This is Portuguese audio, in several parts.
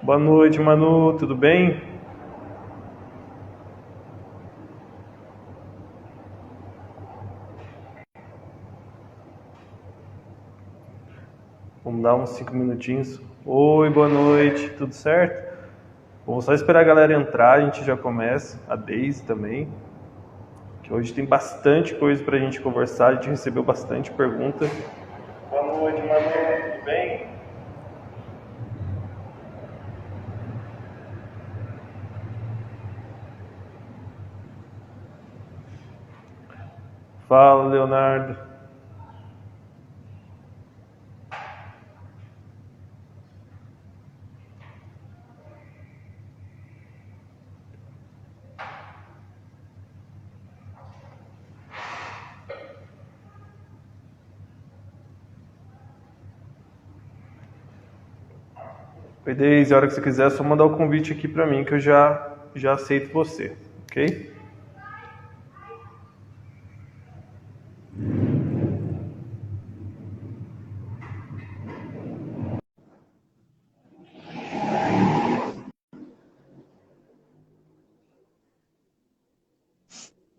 Boa noite, Manu, tudo bem? Vamos dar uns 5 minutinhos. Oi, boa noite, tudo certo? Vamos só esperar a galera entrar, a gente já começa. A Deise também. Que hoje tem bastante coisa pra gente conversar, a gente recebeu bastante pergunta. Boa noite, Manu, tudo bem? Fala, Leonardo. Oi, Deise, a hora que você quiser, é só mandar o convite aqui pra mim que eu já aceito você, ok?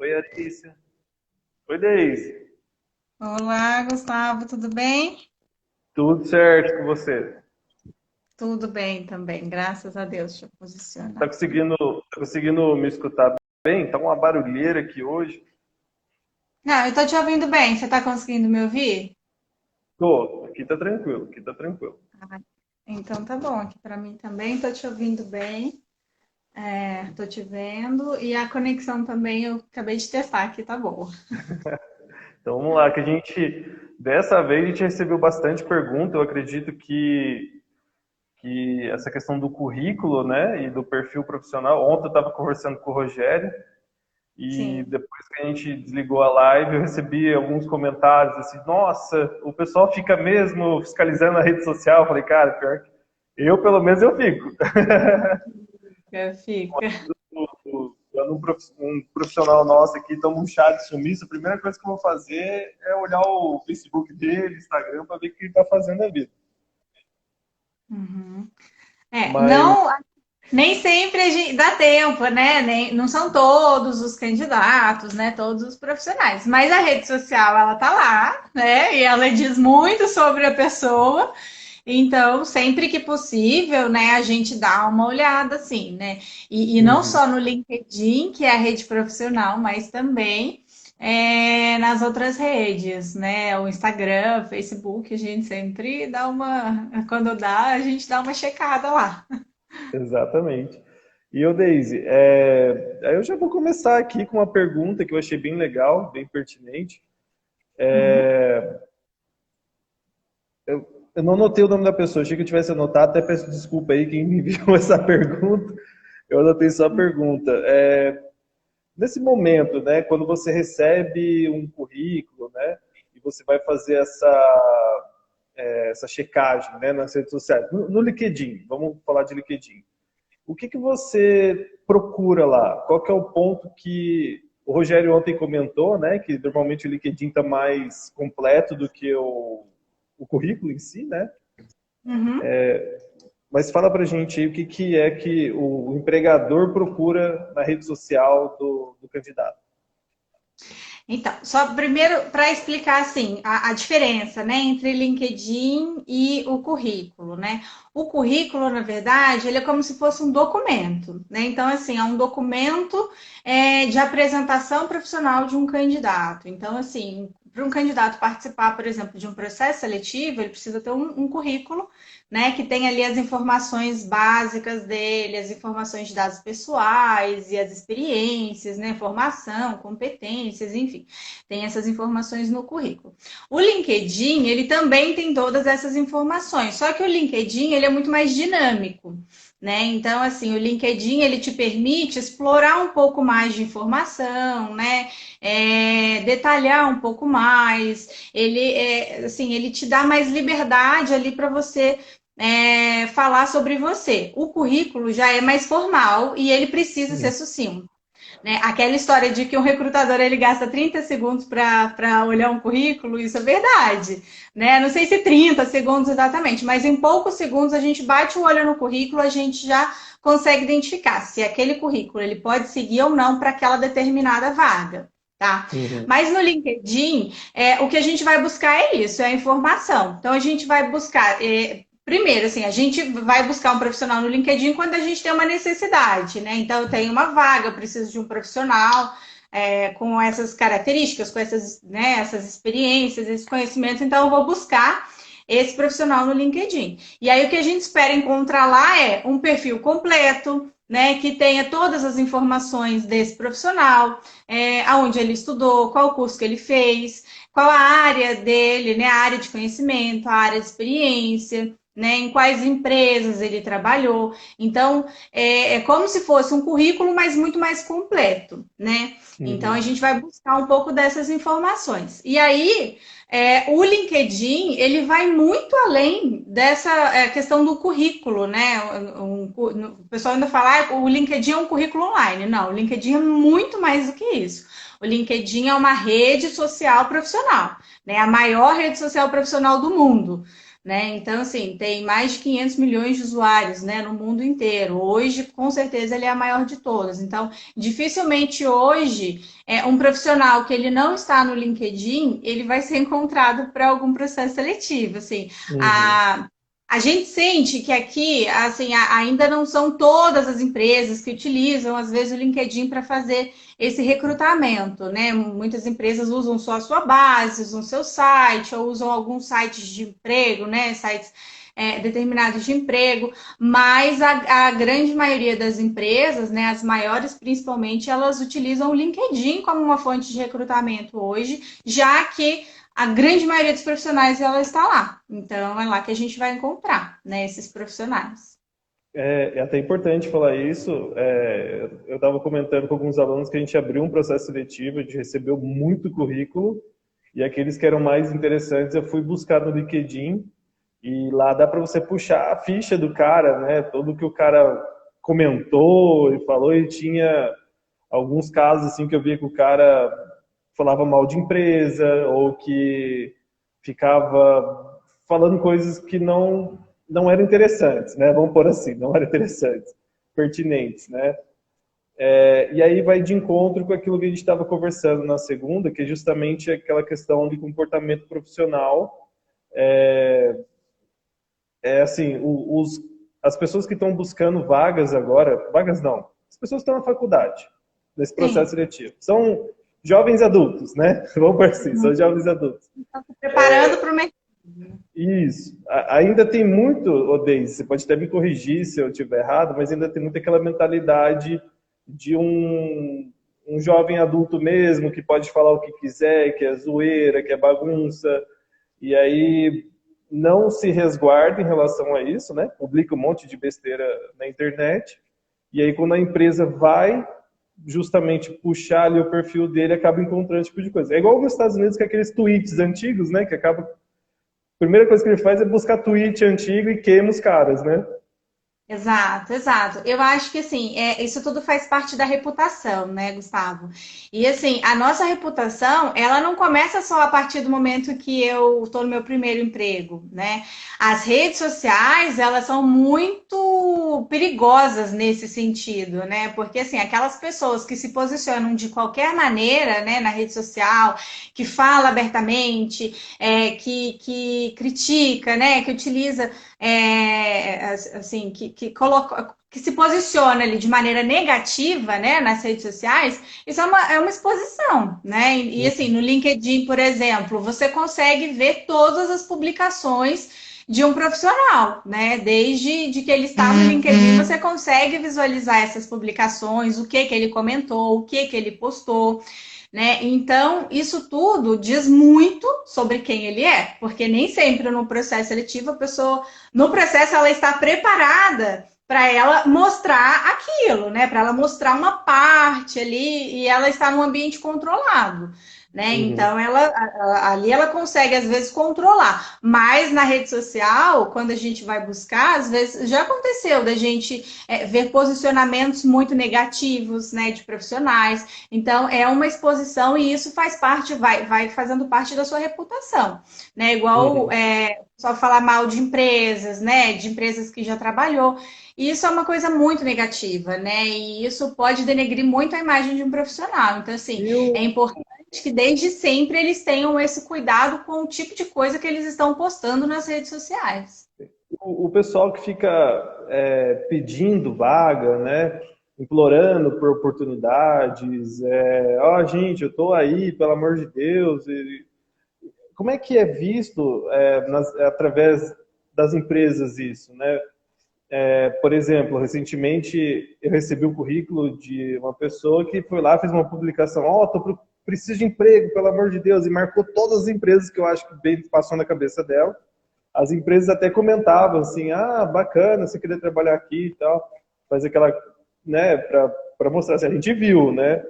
Oi, Alicia. Oi, Deise. Olá, Gustavo, tudo bem? Tudo certo com você? Tudo bem também, graças a Deus. Deixa eu Tá posicionar. conseguindo, tá conseguindo me escutar bem? Tá uma barulheira aqui hoje. Não, eu tô te ouvindo bem. Você tá conseguindo me ouvir? Tô, aqui tá tranquilo, aqui tá tranquilo. Ah, então tá bom. Aqui para mim também. Tô te ouvindo bem. Tô te vendo. E a conexão também eu acabei de testar aqui, tá boa. Então vamos lá, que dessa vez a gente recebeu bastante pergunta. Eu acredito que essa questão do currículo, né, e do perfil profissional. Ontem eu estava conversando com o Rogério e Sim. depois que a gente desligou a live, eu recebi alguns comentários assim: Nossa, o pessoal fica mesmo fiscalizando a rede social. Eu falei, cara, pior que eu, pelo menos, eu fico. Fica. Quando um profissional nosso aqui toma um chá de sumiço, a primeira coisa que eu vou fazer é olhar o Facebook dele, Instagram, para ver o que ele está fazendo na vida. Uhum. Mas, Não, nem sempre a gente dá tempo, né? Não são todos os candidatos, né? Todos os profissionais. Mas a rede social, ela tá lá, né? E ela diz muito sobre a pessoa. Então, sempre que possível, né, a gente dá uma olhada, assim, né? E não uhum, só no LinkedIn, que é a rede profissional, mas também nas outras redes, né? O Instagram, Facebook, a gente sempre dá uma. Quando dá, a gente dá uma checada lá. exatamente. E eu, Daisy, aí eu já vou começar aqui com uma pergunta que eu achei bem legal, bem pertinente. Uhum. Eu não anotei o nome da pessoa, achei que eu tivesse anotado, até peço desculpa aí quem me enviou essa pergunta. Eu anotei só a pergunta. Nesse momento, né, quando você recebe um currículo, né, e você vai fazer essa checagem, né, nas redes sociais, no LinkedIn, vamos falar de LinkedIn. O que você procura lá? Qual que é o ponto que o Rogério ontem comentou, né, que normalmente o LinkedIn está mais completo do que o currículo em si, né? Uhum. Mas fala pra gente aí o que é que o empregador procura na rede social do candidato. Então, só primeiro para explicar assim a diferença, né, entre LinkedIn e o currículo, né? O currículo, na verdade, ele é como se fosse um documento, né? Então, assim, é um documento de apresentação profissional de um candidato. Então, assim, para um candidato participar, por exemplo, de um processo seletivo, ele precisa ter um currículo, né, que tem ali as informações básicas dele, as informações de dados pessoais e as experiências, né, formação, competências, enfim, tem essas informações no currículo. O LinkedIn, ele também tem todas essas informações, só que o LinkedIn, ele é muito mais dinâmico. Né? Então, assim, o LinkedIn ele te permite explorar um pouco mais de informação, né? Detalhar um pouco mais. Assim, ele te dá mais liberdade ali para você falar sobre você. O currículo já é mais formal e ele precisa ser Sim. sucinto. né? Aquela história de que um recrutador ele gasta 30 segundos para olhar um currículo, isso é verdade, né? Não sei se 30 segundos exatamente, mas em poucos segundos a gente bate o olho no currículo, a gente já consegue identificar se aquele currículo ele pode seguir ou não para aquela determinada vaga. Tá? Uhum. Mas no LinkedIn, o que a gente vai buscar é isso, é a informação. Então a gente vai buscar, primeiro, assim, a gente vai buscar um profissional no LinkedIn quando a gente tem uma necessidade, né? Então eu tenho uma vaga, eu preciso de um profissional com essas características, com essas, né, essas experiências, esse conhecimento, então eu vou buscar esse profissional no LinkedIn. E aí o que a gente espera encontrar lá é um perfil completo, né, que tenha todas as informações desse profissional, aonde ele estudou, qual curso que ele fez, qual a área dele, né, a área de conhecimento, a área de experiência, né, em quais empresas ele trabalhou. Então, é como se fosse um currículo, mas muito mais completo, né? Então, a Uhum. gente vai buscar um pouco dessas informações. E aí, o LinkedIn, ele vai muito além dessa questão do currículo, né? O pessoal ainda fala, o LinkedIn é um currículo online. Não, o LinkedIn é muito mais do que isso. O LinkedIn é uma rede social profissional, né? A maior rede social profissional do mundo. Né? Então, assim, tem mais de 500 milhões de usuários, né, no mundo inteiro. Hoje, com certeza, ele é a maior de todas. Então, dificilmente hoje, um profissional que ele não está no LinkedIn, ele vai ser encontrado para algum processo seletivo. Assim, Uhum. a gente sente que aqui, assim, ainda não são todas as empresas que utilizam, às vezes, o LinkedIn para fazer esse recrutamento, né? Muitas empresas usam só a sua base, usam seu site, ou usam alguns sites de emprego, né? Sites determinados de emprego, mas a grande maioria das empresas, né, as maiores principalmente, elas utilizam o LinkedIn como uma fonte de recrutamento hoje, já que a grande maioria dos profissionais ela está lá. Então é lá que a gente vai encontrar, né, esses profissionais. É até importante falar isso. Eu estava comentando com alguns alunos que a gente abriu um processo seletivo, a gente recebeu muito currículo, e aqueles que eram mais interessantes eu fui buscar no LinkedIn, e lá dá para você puxar a ficha do cara, né? Tudo que o cara comentou e falou, e tinha alguns casos assim que eu via que o cara falava mal de empresa, ou que ficava falando coisas que não eram interessantes, né? Vamos pôr assim, não eram interessantes, pertinentes, né? E aí vai de encontro com aquilo que a gente estava conversando na segunda, que é justamente aquela questão de comportamento profissional. Assim, as pessoas que estão buscando vagas agora, vagas não, as pessoas que estão na faculdade, nesse processo Sim, seletivo, são jovens adultos, né? Vamos por assim, são jovens adultos. estão se preparando para o mercado. Isso. Ainda tem muito, Odeise, você pode até me corrigir se eu estiver errado, mas ainda tem muito aquela mentalidade de um jovem adulto mesmo, que pode falar o que quiser, que é zoeira, que é bagunça, e aí não se resguarda em relação a isso, né? Publica um monte de besteira na internet, e aí quando a empresa vai justamente puxar ali o perfil dele, acaba encontrando esse tipo de coisa. É igual nos Estados Unidos, que é aqueles tweets antigos, né? Que acaba primeira coisa que ele faz é buscar tweet antigo e queima os caras, né? Exato, exato. Eu acho que assim, isso tudo faz parte da reputação, né, Gustavo? E assim, a nossa reputação, ela não começa só a partir do momento que eu estou no meu primeiro emprego, né? As redes sociais, elas são muito perigosas nesse sentido, né? Porque assim, aquelas pessoas que se posicionam de qualquer maneira, né, na rede social, que fala abertamente, que critica, né, que utiliza assim, que se posiciona ali de maneira negativa, né, nas redes sociais, isso é uma exposição, né? E assim, no LinkedIn, por exemplo, você consegue ver todas as publicações de um profissional, né? Desde de que ele está no LinkedIn, você consegue visualizar essas publicações, o que ele comentou, o que ele postou. Né? Então, isso tudo diz muito sobre quem ele é, porque nem sempre no processo seletivo a pessoa, no processo, ela está preparada para ela mostrar aquilo, né? Para ela mostrar uma parte ali e ela está num ambiente controlado. né? Uhum. Então, ali ela consegue, às vezes, controlar. Mas na rede social, quando a gente vai buscar, às vezes, já aconteceu da gente ver posicionamentos muito negativos, né, de profissionais. Então, é uma exposição e isso faz parte, vai fazendo parte da sua reputação, né? Igual Uhum. só falar mal de empresas, né, de empresas que já trabalhou. E isso é uma coisa muito negativa, né? E isso pode denegrir muito a imagem de um profissional. Então, assim, E o, é importante que desde sempre eles tenham esse cuidado com o tipo de coisa que eles estão postando nas redes sociais. o pessoal que fica pedindo vaga, né? Implorando por oportunidades, ó, gente, eu tô aí, pelo amor de Deus. Como é que é visto através das empresas isso, né? Por exemplo, recentemente eu recebi o currículo de uma pessoa que foi lá, fez uma publicação, ó, preciso de emprego, pelo amor de Deus, e marcou todas as empresas que eu acho que passou na cabeça dela. As empresas até comentavam assim, ah, bacana, você queria trabalhar aqui e tal, faz aquela, né, para mostrar, assim, a gente viu, né? Sim.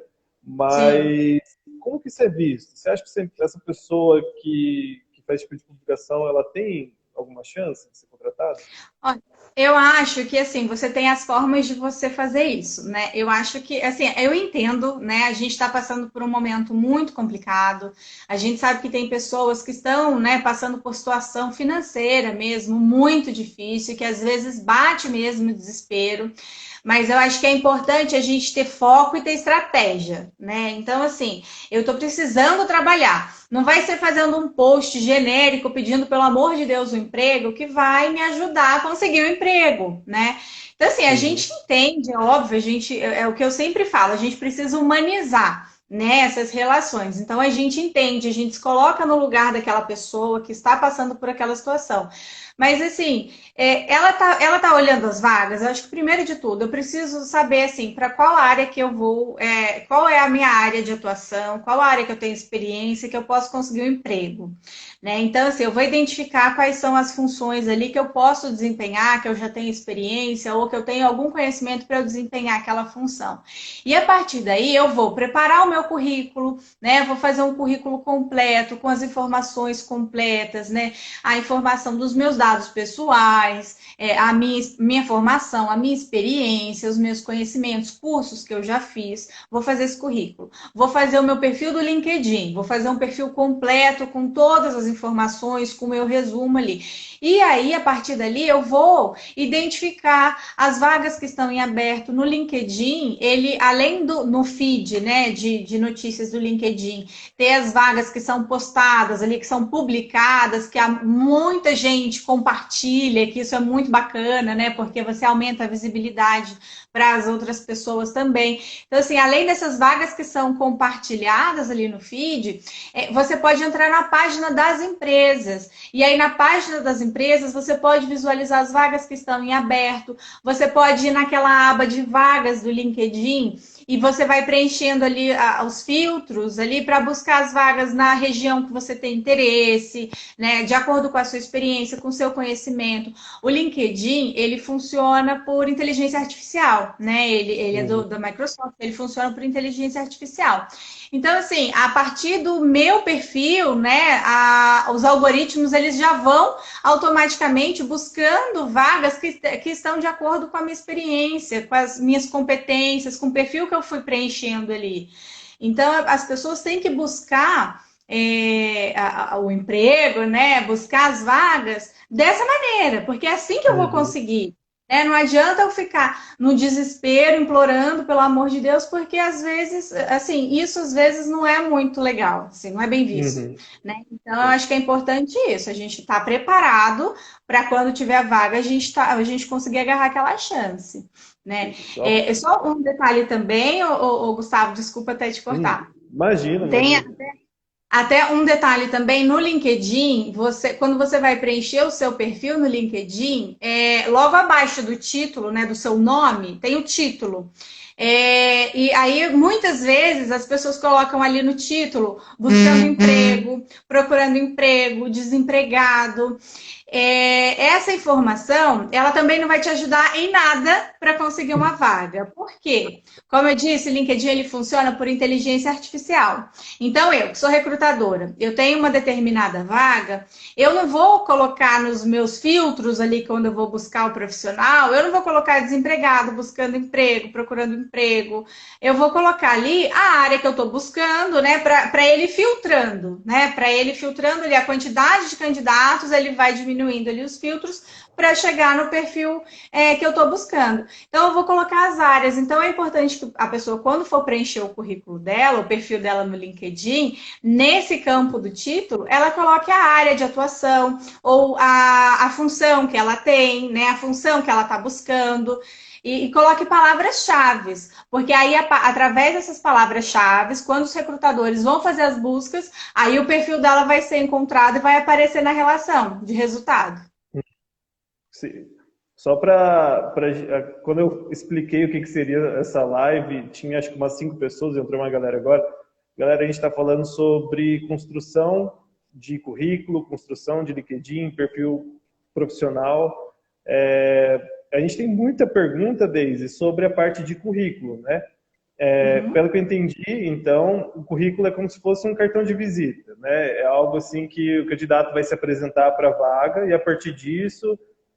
Mas como que isso é visto? Você acha que essa pessoa que faz esse tipo de publicação, ela tem alguma chance de ser contratada? Olha, eu acho que assim, você tem as formas de você fazer isso, né? Eu acho que assim, eu entendo, né? A gente está passando por um momento muito complicado. A gente sabe que tem pessoas que estão, né, passando por situação financeira mesmo muito difícil, que às vezes bate mesmo o desespero. Mas eu acho que é importante a gente ter foco e ter estratégia, né? Então, assim, eu estou precisando trabalhar. Não vai ser fazendo um post genérico pedindo, pelo amor de Deus, um emprego que vai me ajudar a conseguir um emprego, né? Então, assim, a Uhum. gente entende, é óbvio, é o que eu sempre falo, a gente precisa humanizar, né, essas relações. Então, a gente entende, a gente se coloca no lugar daquela pessoa que está passando por aquela situação. Mas, assim, ela tá olhando as vagas. Eu acho que, primeiro de tudo, eu preciso saber, assim, para qual área que eu vou, qual é a minha área de atuação, qual área que eu tenho experiência, que eu posso conseguir um emprego, né? Então, assim, eu vou identificar quais são as funções ali que eu posso desempenhar, que eu já tenho experiência ou que eu tenho algum conhecimento para eu desempenhar aquela função. E a partir daí, eu vou preparar o meu currículo, né? Vou fazer um currículo completo, com as informações completas, né? A informação dos meus dados pessoais, a minha formação, a minha experiência, os meus conhecimentos, cursos que eu já fiz. Vou fazer esse currículo. Vou fazer o meu perfil do LinkedIn. Vou fazer um perfil completo com todas as informações, com o meu resumo ali. E aí, a partir dali, eu vou identificar as vagas que estão em aberto no LinkedIn. Ele, além do no feed, né, de notícias do LinkedIn, ter as vagas que são postadas ali, que são publicadas, que muita gente compartilha, que isso é muito bacana, né? Porque você aumenta a visibilidade para as outras pessoas também. Então, assim, além dessas vagas que são compartilhadas ali no feed, você pode entrar na página das empresas. E aí, na página das empresas, você pode visualizar as vagas que estão em aberto, você pode ir naquela aba de vagas do LinkedIn e você vai preenchendo ali os filtros ali para buscar as vagas na região que você tem interesse, né? De acordo com a sua experiência, com o seu conhecimento. O LinkedIn, ele funciona por inteligência artificial, né? Ele é Uhum. da Microsoft, ele funciona por inteligência artificial. Então, assim, a partir do meu perfil, né, os algoritmos, eles já vão automaticamente buscando vagas que estão de acordo com a minha experiência, com as minhas competências, com o perfil que eu fui preenchendo ali. Então, as pessoas têm que buscar o emprego, né? Buscar as vagas dessa maneira, porque é assim que eu vou Uhum. conseguir. Não adianta eu ficar no desespero, implorando, pelo amor de Deus, porque às vezes, assim, isso às vezes não é muito legal, assim, não é bem visto, Uhum. né? Então, eu acho que é importante isso, a gente estar preparado para quando tiver vaga, a gente conseguir agarrar aquela chance, né? Só, Só um detalhe também, Gustavo, desculpa até te cortar. imagina, Tem imagina. até um detalhe também no LinkedIn, quando você vai preencher o seu perfil no LinkedIn, logo abaixo do título, né, do seu nome, tem o título. E aí, muitas vezes, as pessoas colocam ali no título, buscando emprego, procurando emprego, desempregado. essa informação, ela também não vai te ajudar em nada para conseguir uma vaga. Por quê? Como eu disse, o LinkedIn ele funciona por inteligência artificial. Então, eu, que sou recrutadora, eu tenho uma determinada vaga, eu não vou colocar nos meus filtros ali, quando eu vou buscar o profissional, eu não vou colocar desempregado, buscando emprego, procurando emprego. Eu vou colocar ali a área que eu estou buscando, né, para ele filtrando, né, para ele filtrando ali a quantidade de candidatos, ele vai diminuindo ali os filtros para chegar no perfil que eu estou buscando. Então, eu vou colocar as áreas. Então, é importante que a pessoa, quando for preencher o currículo dela, o perfil dela no LinkedIn, nesse campo do título, ela coloque a área de atuação ou a função que ela tem, né, a função que ela está buscando. E coloque palavras-chave, porque aí, através dessas palavras-chave, quando os recrutadores vão fazer as buscas, aí o perfil dela vai ser encontrado e vai aparecer na relação de resultado. Sim. Só para quando eu expliquei o que seria essa live, tinha acho que umas 5 pessoas, entrou uma galera agora. Galera, a gente está falando sobre construção de currículo, construção de LinkedIn, perfil profissional. A gente tem muita pergunta, Deise, sobre a parte de currículo, né? Pelo que eu entendi, então, o currículo é como se fosse um cartão de visita, né? É algo assim que o candidato vai se apresentar para a vaga e a partir disso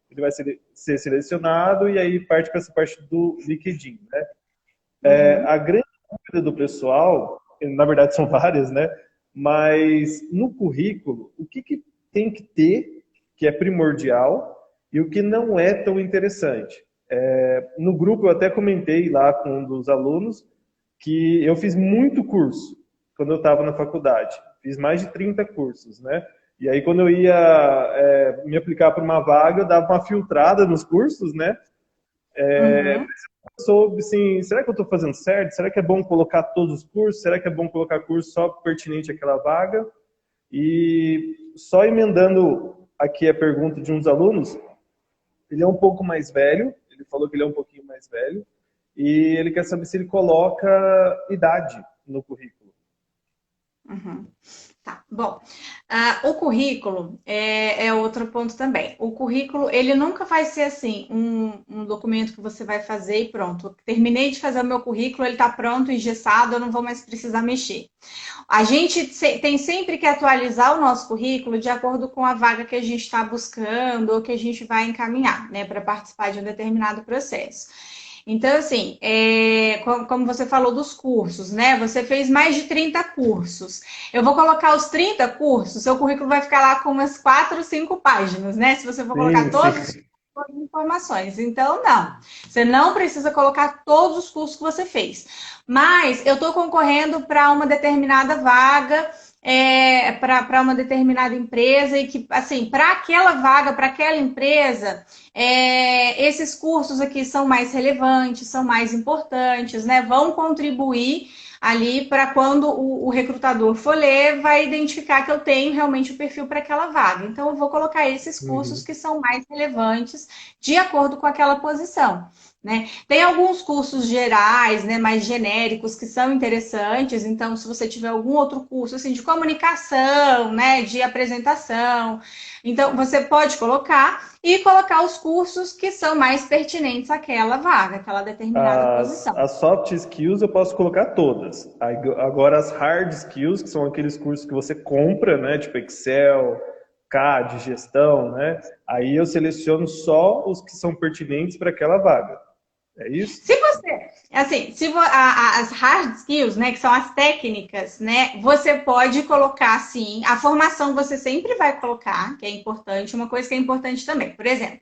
ele vai ser selecionado e aí parte para essa parte do LinkedIn, né? A grande dúvida do pessoal, na verdade são várias, né? Mas no currículo, o que tem que ter que é primordial e o que não é tão interessante? No grupo eu até comentei lá com um dos alunos que eu fiz muito curso quando eu estava na faculdade. Fiz mais de 30 cursos, né? E aí, quando eu ia me aplicar para uma vaga, eu dava uma filtrada nos cursos, né? Eu soube, assim, será que eu estou fazendo certo? Será que é bom colocar todos os cursos? Será que é bom colocar curso só pertinente àquela vaga? E só emendando aqui a pergunta de um dos alunos, ele é um pouco mais velho, ele falou que ele é um pouquinho mais velho, e ele quer saber se ele coloca idade no currículo. Tá, bom. O currículo é outro ponto também. O currículo, ele nunca vai ser assim, um documento que você vai fazer e pronto. Terminei de fazer o meu currículo, ele está pronto, engessado, eu não vou mais precisar mexer. A gente tem sempre que atualizar o nosso currículo de acordo com a vaga que a gente está buscando ou que a gente vai encaminhar, né, para participar de um determinado processo. Então, assim, como você falou dos cursos, né? Você fez mais de 30 cursos. Eu vou colocar os 30 cursos, seu currículo vai ficar lá com umas 4, 5 páginas, né? Se você for colocar todas as informações. Então, não. Você não precisa colocar todos os cursos que você fez. Mas eu estou concorrendo para uma determinada vaga, para uma determinada empresa e que, assim, para aquela vaga, para aquela empresa, esses cursos aqui são mais relevantes, são mais importantes, né? Vão contribuir ali para quando o recrutador for ler, vai identificar que eu tenho realmente o perfil para aquela vaga. Então, eu vou colocar esses cursos que são mais relevantes de acordo com aquela posição. Né? Tem alguns cursos gerais, né, mais genéricos, que são interessantes. Então, se você tiver algum outro curso assim, de comunicação, né, de apresentação, então você pode colocar e colocar os cursos que são mais pertinentes àquela vaga, àquela determinada posição. As soft skills eu posso colocar todas. Agora as hard skills, que são aqueles cursos que você compra, né, tipo Excel, CAD, gestão, né? Aí eu seleciono só os que são pertinentes para aquela vaga. É isso? Se você, assim, as hard skills, né, que são as técnicas, né, você pode colocar, sim, a formação você sempre vai colocar, que é importante, uma coisa que é importante também, por exemplo,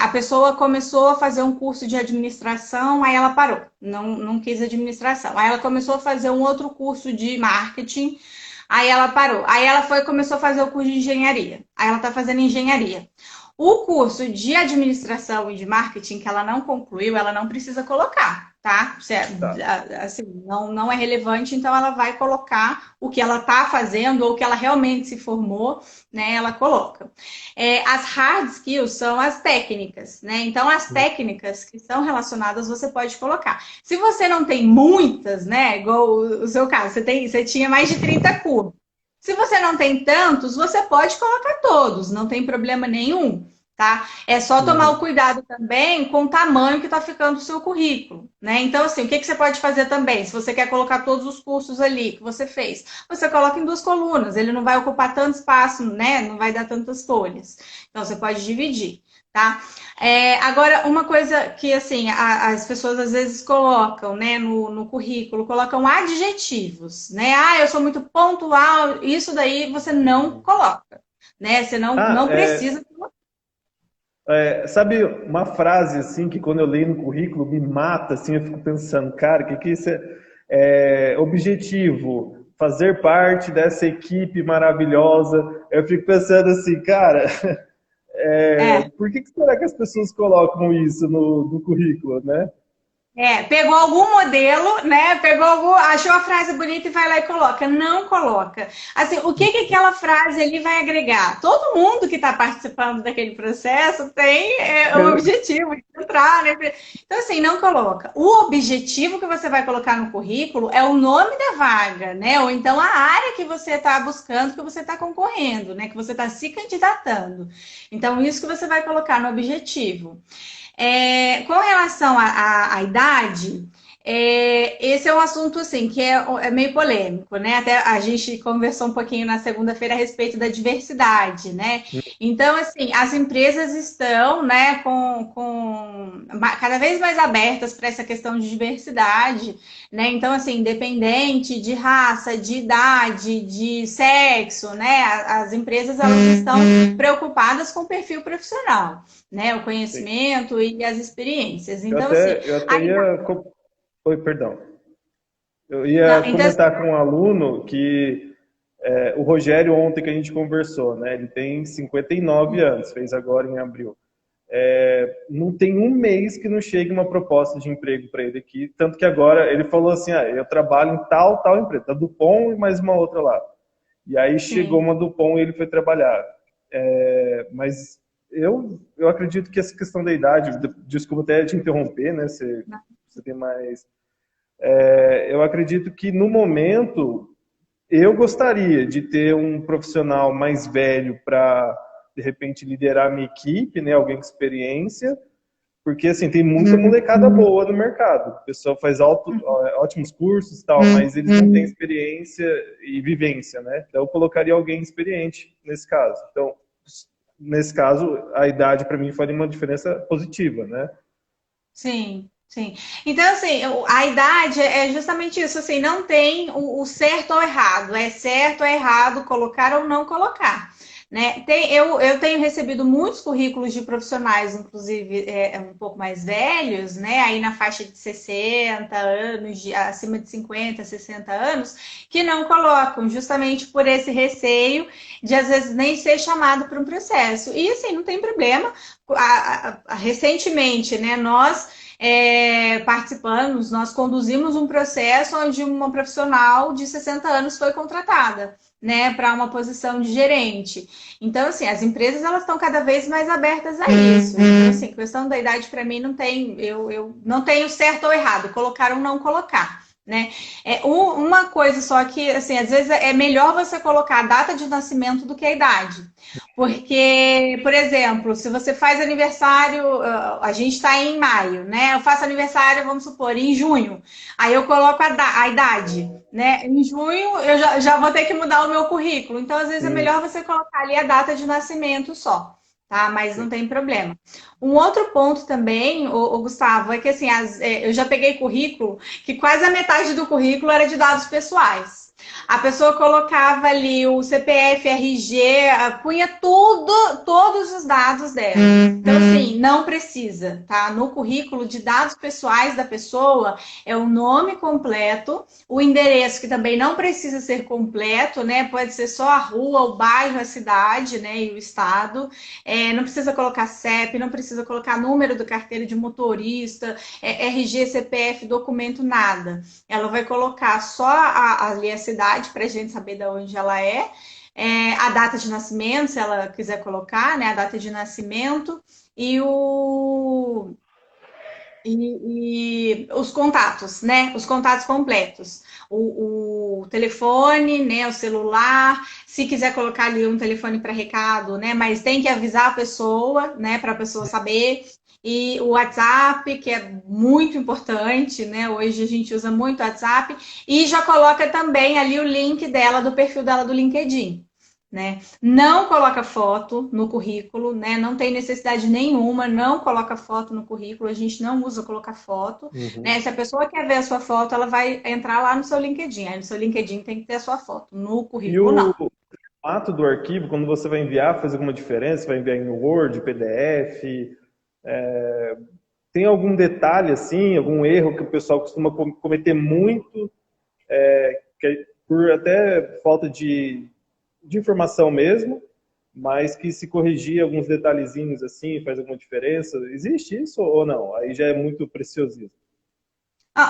a pessoa começou a fazer um curso de administração, aí ela parou, não quis administração, aí ela começou a fazer um outro curso de marketing, aí ela parou, aí ela começou a fazer o curso de engenharia, aí ela está fazendo engenharia. O curso de administração e de marketing que ela não concluiu, ela não precisa colocar, tá? Assim, não é relevante, então ela vai colocar o que ela está fazendo ou o que ela realmente se formou, né? Ela coloca. As hard skills são as técnicas, né? Então, as técnicas que são relacionadas, você pode colocar. Se você não tem muitas, né? Igual o seu caso, você tinha mais de 30 cursos. Se você não tem tantos, você pode colocar todos, não tem problema nenhum. Tá? É só tomar o Uhum. cuidado também com o tamanho que está ficando o seu currículo, né? Então, assim, o que você pode fazer também? Se você quer colocar todos os cursos ali que você fez, você coloca em duas colunas, ele não vai ocupar tanto espaço, né? Não vai dar tantas folhas. Então, você pode dividir, tá? Agora, uma coisa que, assim, as pessoas às vezes colocam, né, no currículo, colocam adjetivos, né? Ah, eu sou muito pontual, isso daí você não Uhum. coloca, né? Você Ah, não precisa. sabe uma frase assim que quando eu leio no currículo me mata, assim, eu fico pensando, cara, o que que isso é? Objetivo, fazer parte dessa equipe maravilhosa. Eu fico pensando assim, cara, É. por que que será que as pessoas colocam isso no currículo, né? Pegou algum modelo, né? Achou a frase bonita e vai lá e coloca. Não coloca. Assim, o que que aquela frase ali vai agregar? Todo mundo que está participando daquele processo tem um objetivo de entrar, né? Então, assim, não coloca. O objetivo que você vai colocar no currículo é o nome da vaga, né? Ou então a área que você está buscando, que você está concorrendo, né? Que você está se candidatando. Então, isso que você vai colocar no objetivo. Com relação à idade, esse é um assunto assim que é meio polêmico, né? Até a gente conversou um pouquinho na segunda-feira a respeito da diversidade, né? Então, assim, as empresas estão, né, cada vez mais abertas para essa questão de diversidade, né? Então, assim, independente de raça, de idade, de sexo, né? As empresas elas estão preocupadas com o perfil profissional, né? O Sim. conhecimento e as experiências. Então, assim, Eu até aí, ia. Oi, perdão. Eu não, ia então, assim, comentar com um aluno que o Rogério, ontem que a gente conversou, né? Ele tem 59 anos, fez agora em abril. Não tem um mês que não chegue uma proposta de emprego para ele aqui, tanto que agora ele falou assim, eu trabalho em tal empresa, da Dupont e mais uma outra lá. E aí chegou sim. uma Dupont e ele foi trabalhar. Mas eu acredito que essa questão da idade, desculpa até te interromper, né? Você tem mais. Eu acredito que no momento eu gostaria de ter um profissional mais velho para de repente liderar a minha equipe, né? Alguém com experiência, porque assim tem muita molecada boa no mercado. O pessoal faz ótimos cursos e tal, mas eles não têm experiência e vivência, né? Então eu colocaria alguém experiente nesse caso. Então, nesse caso, a idade para mim faria uma diferença positiva, né? Sim, sim. Então, assim, a idade é justamente isso, assim, não tem o certo ou errado, é certo ou errado colocar ou não colocar, né? Eu tenho recebido muitos currículos de profissionais, inclusive um pouco mais velhos, né? Aí na faixa de 60 anos, acima de 50, 60 anos, que não colocam, justamente por esse receio de às vezes nem ser chamado para um processo. E assim, não tem problema. Recentemente, né, nós participamos, nós conduzimos um processo onde uma profissional de 60 anos foi contratada, né, para uma posição de gerente. Então, assim, as empresas elas estão cada vez mais abertas a isso. Então, assim, questão da idade para mim não tem, eu não tenho certo ou errado, colocar ou não colocar. Né? Uma coisa só que, assim, às vezes é melhor você colocar a data de nascimento do que a idade. Porque, por exemplo, se você faz aniversário, a gente está em maio, né? Eu faço aniversário, vamos supor, em junho. Aí eu coloco a idade, né? Em junho eu já vou ter que mudar o meu currículo. Então, às vezes, é Sim, melhor você colocar ali a data de nascimento só, tá? Mas não sim. tem problema. Um outro ponto também, Gustavo, é que assim, eu já peguei currículo que quase a metade do currículo era de dados pessoais. A pessoa colocava ali o CPF, RG, punha tudo, todos os dados dela. Então, assim, não precisa, tá? No currículo de dados pessoais da pessoa é o nome completo, o endereço, que também não precisa ser completo, né? Pode ser só a rua, o bairro, a cidade, né? E o estado. Não precisa colocar CEP, não precisa colocar número do carteira de motorista, RG, CPF, documento, nada. Ela vai colocar só ali a cidade para a gente saber de onde ela a data de nascimento, se ela quiser colocar, né? A data de nascimento e E os contatos, né? Os contatos completos. O telefone, né? O celular. Se quiser colocar ali um telefone para recado, né? Mas tem que avisar a pessoa, né? Para a pessoa saber. E o WhatsApp, que é muito importante, né? Hoje a gente usa muito o WhatsApp. E já coloca também ali o link dela, do perfil dela do LinkedIn. Né? Não coloca foto no currículo, né? Não tem necessidade nenhuma, não coloca foto no currículo, a gente não usa colocar foto, né? Uhum. Se a pessoa quer ver a sua foto, ela vai entrar lá no seu LinkedIn, aí no seu LinkedIn tem que ter a sua foto, no E currículo o não. formato do arquivo, quando você vai enviar, faz alguma diferença? Vai enviar em Word, PDF? Tem algum detalhe assim, algum erro que o pessoal costuma cometer muito, por até falta de informação mesmo, mas que se corrigir alguns detalhezinhos assim, faz alguma diferença? Existe isso ou não? Aí já é muito preciosismo.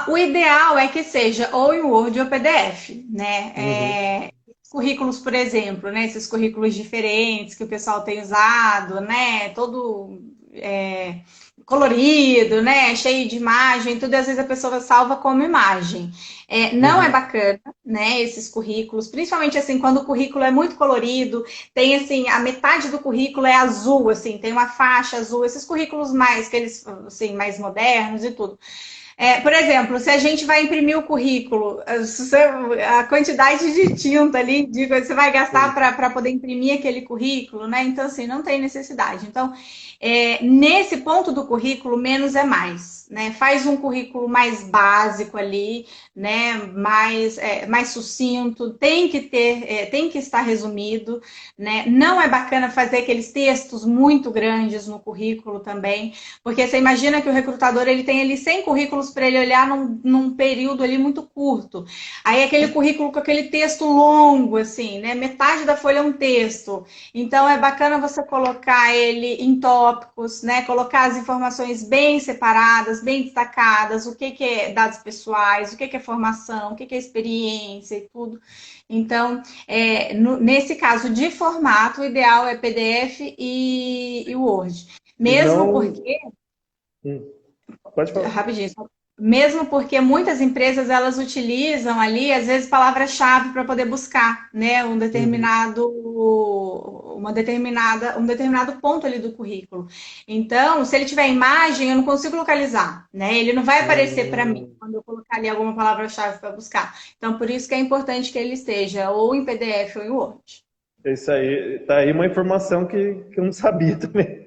O ideal é que seja ou em Word ou PDF, né? Uhum, Currículos, por exemplo, né? Esses currículos diferentes que o pessoal tem usado, né? Todo colorido, né? Cheio de imagem, tudo, e às vezes a pessoa salva como imagem. Não é uhum, bacana, né? Esses currículos, principalmente assim, quando o currículo é muito colorido, tem assim, a metade do currículo é azul, assim, tem uma faixa azul, esses currículos mais, que eles, assim, mais modernos e tudo. Por exemplo, se a gente vai imprimir o currículo, a quantidade de tinta ali, que você vai gastar sim. para poder imprimir aquele currículo, né? Então, assim, não tem necessidade. Então, nesse ponto do currículo, menos é mais, né? Faz um currículo mais básico ali, né? Mais sucinto, tem que estar resumido, né? Não é bacana fazer aqueles textos muito grandes no currículo também, porque você imagina que o recrutador ele tem ali 100 currículos para ele olhar num período ali muito curto. Aí aquele currículo com aquele texto longo, assim, né? Metade da folha é um texto. Então é bacana você colocar ele em tópicos, né? Colocar as informações bem separadas, bem destacadas, o que, que é dados pessoais, o que, que é formação, o que, que é experiência e tudo. Então, nesse caso de formato, o ideal é PDF e Word. E Mesmo não. porque Hum, pode falar. rapidinho, mesmo porque muitas empresas elas utilizam ali, às vezes, palavra-chave para poder buscar, né, Uhum. um determinado ponto ali do currículo. Então, se ele tiver imagem, eu não consigo localizar, né? Ele não vai aparecer para mim Hum, quando eu colocar ali alguma palavra-chave para buscar. Então, por isso que é importante que ele esteja ou em PDF ou em Word. isso aí, tá aí uma informação que eu não sabia também.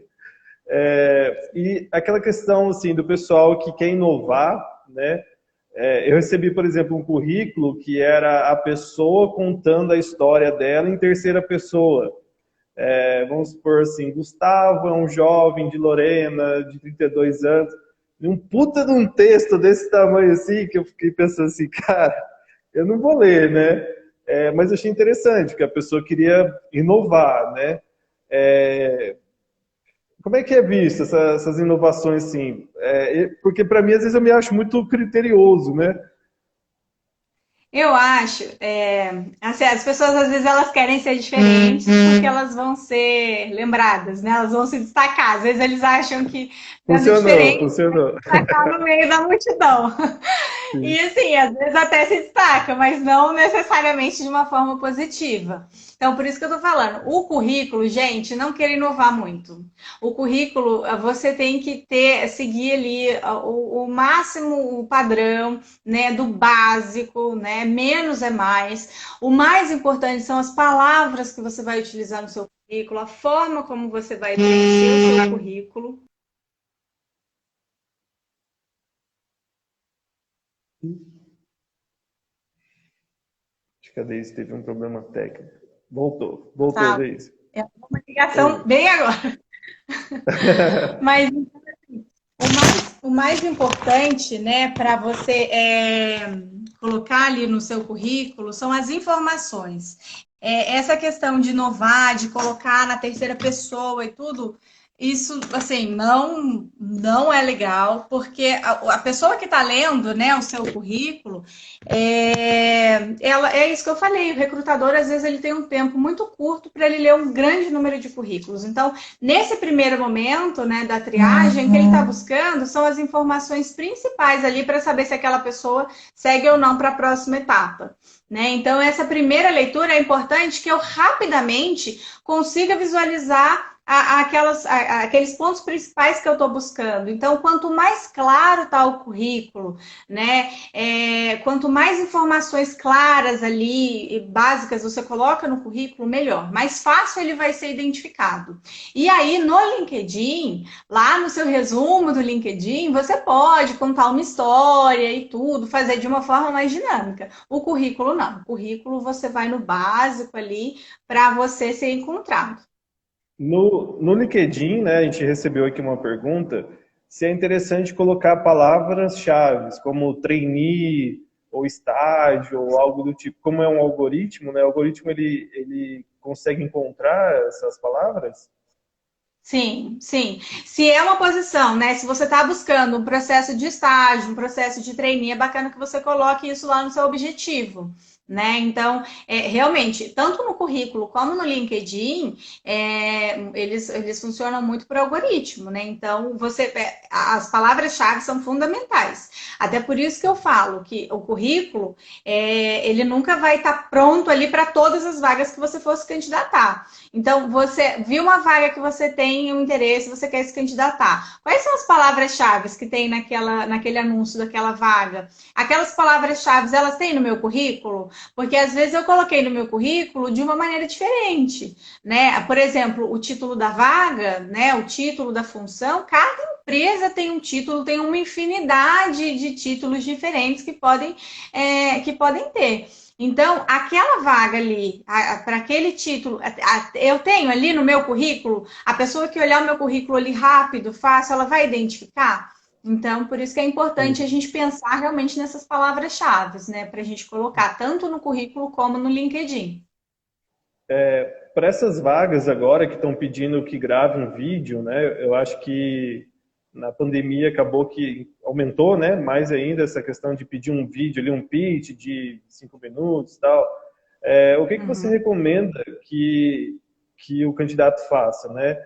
E aquela questão assim do pessoal que quer inovar, né? Eu recebi, por exemplo, um currículo que era a pessoa contando a história dela em terceira pessoa. Vamos supor assim, Gustavo é um jovem de Lorena, de 32 anos, e um puta de um texto desse tamanho assim, que eu fiquei pensando assim, cara, eu não vou ler, né? Mas eu achei interessante, que a pessoa queria inovar, né? É, como é que é visto essas inovações assim? Porque para mim, às vezes, eu me acho muito criterioso, né? Eu acho, assim, as pessoas às vezes elas querem ser diferentes porque elas vão ser lembradas, né? Elas vão se destacar. Às vezes eles acham que sendo Funcionou, diferente vai se funcionou. destacar no meio da multidão. E Sim. assim, às vezes até se destaca, mas não necessariamente de uma forma positiva. Então, por isso que eu tô falando, o currículo, gente, não queira inovar muito. O currículo, você tem que seguir ali o máximo, o padrão, né, do básico, né? Menos é mais. O mais importante são as palavras que você vai utilizar no seu currículo, a forma como você vai preencher o seu currículo. Acho que a Deise teve um problema técnico. Voltou, Tá? Deise. É uma ligação Oi. bem agora. Mas o mais importante, né, para você colocar ali no seu currículo são as informações. Essa questão de inovar, de colocar na terceira pessoa e tudo, Isso, assim, não é legal, porque a pessoa que está lendo, né, o seu currículo, ela, é isso que eu falei, o recrutador, às vezes, ele tem um tempo muito curto para ele ler um grande número de currículos. Então, nesse primeiro momento, né, da triagem, o que ele está buscando são as informações principais ali para saber se aquela pessoa segue ou não para a próxima etapa. Né? Então, essa primeira leitura é importante que eu rapidamente consiga visualizar aqueles pontos principais que eu estou buscando. Então, quanto mais claro está o currículo, né? Quanto mais informações claras ali e básicas você coloca no currículo, melhor. Mais fácil ele vai ser identificado. E aí, no LinkedIn, lá no seu resumo do LinkedIn, você pode contar uma história e tudo, fazer de uma forma mais dinâmica. O currículo não. O currículo você vai no básico ali para você ser encontrado. No LinkedIn, né, a gente recebeu aqui uma pergunta se é interessante colocar palavras-chave, como trainee, ou estágio, ou algo do tipo. Como é um algoritmo, né, o algoritmo ele consegue encontrar essas palavras? Sim, sim. Se é uma posição, né? Se você está buscando um processo de estágio, um processo de trainee, é bacana que você coloque isso lá no seu objetivo, né? Então, realmente, tanto no currículo como no LinkedIn, eles funcionam muito por algoritmo, né? Então, as palavras-chave são fundamentais. Até por isso que eu falo que o currículo, ele nunca vai estar pronto ali para todas as vagas que você fosse candidatar. Então, você viu uma vaga que você tem um interesse, você quer se candidatar. Quais são as palavras-chave que tem naquele anúncio daquela vaga? Aquelas palavras-chave, elas têm no meu currículo? Porque às vezes eu coloquei no meu currículo de uma maneira diferente, né? Por exemplo, o título da vaga, né? O título da função, cada empresa tem um título, tem uma infinidade de títulos diferentes que podem ter. Então, aquela vaga ali, para aquele título, eu tenho ali no meu currículo, a pessoa que olhar o meu currículo ali rápido, fácil, ela vai identificar. Então, por isso que é importante a gente pensar realmente nessas palavras-chave, né? Para a gente colocar tanto no currículo como no LinkedIn. Para essas vagas agora que estão pedindo que grave um vídeo, né, eu acho que na pandemia acabou que aumentou, né, mais ainda essa questão de pedir um vídeo ali, um pitch de 5 minutos e tal. O que você Uhum. recomenda que o candidato faça, né?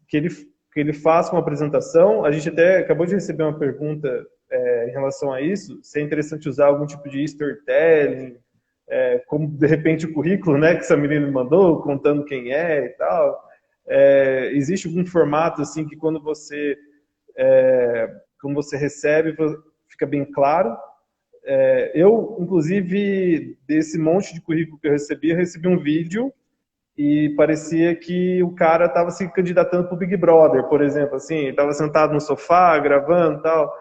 Que ele, que ele faça uma apresentação. A gente até acabou de receber uma pergunta em relação a isso, se é interessante usar algum tipo de storytelling, como de repente o currículo, né, que essa menina me mandou, contando quem é e tal. Existe algum formato assim que quando você recebe fica bem claro? Eu, inclusive, desse monte de currículo que eu recebi um vídeo e parecia que o cara estava se candidatando para o Big Brother, por exemplo, assim, estava sentado no sofá, gravando e tal.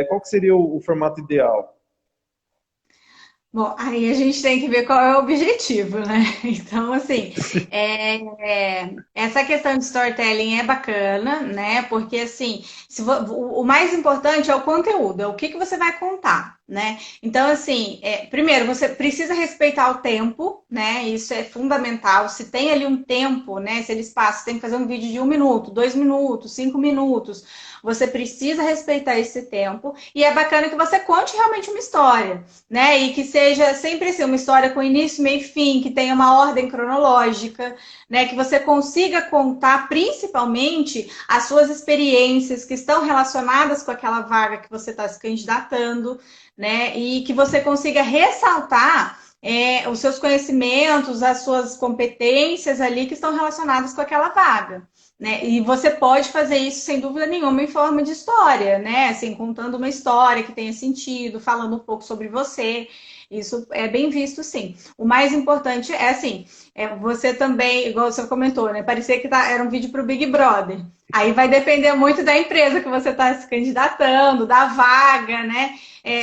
Qual que seria o formato ideal? Bom, aí a gente tem que ver qual é o objetivo, né? Então, assim, essa questão de storytelling é bacana, né? Porque, assim, o mais importante é o conteúdo, é o que você vai contar, né? Então, assim, primeiro, você precisa respeitar o tempo, né? Isso é fundamental. Se tem ali um tempo, né? Se eles passam, tem que fazer um vídeo de 1 minuto, 2 minutos, 5 minutos. Você precisa respeitar esse tempo. E é bacana que você conte realmente uma história, né? E que seja sempre assim, uma história com início, meio e fim, que tenha uma ordem cronológica, né? Que você consiga contar principalmente as suas experiências que estão relacionadas com aquela vaga que você está se candidatando, né? E que você consiga ressaltar os seus conhecimentos, as suas competências ali que estão relacionadas com aquela vaga. Né? E você pode fazer isso sem dúvida nenhuma em forma de história, né? Assim, contando uma história que tenha sentido, falando um pouco sobre você. Isso é bem visto, sim. O mais importante é assim, você também, igual você comentou, né? Parecia que era um vídeo para o Big Brother. Aí vai depender muito da empresa que você está se candidatando, da vaga, né?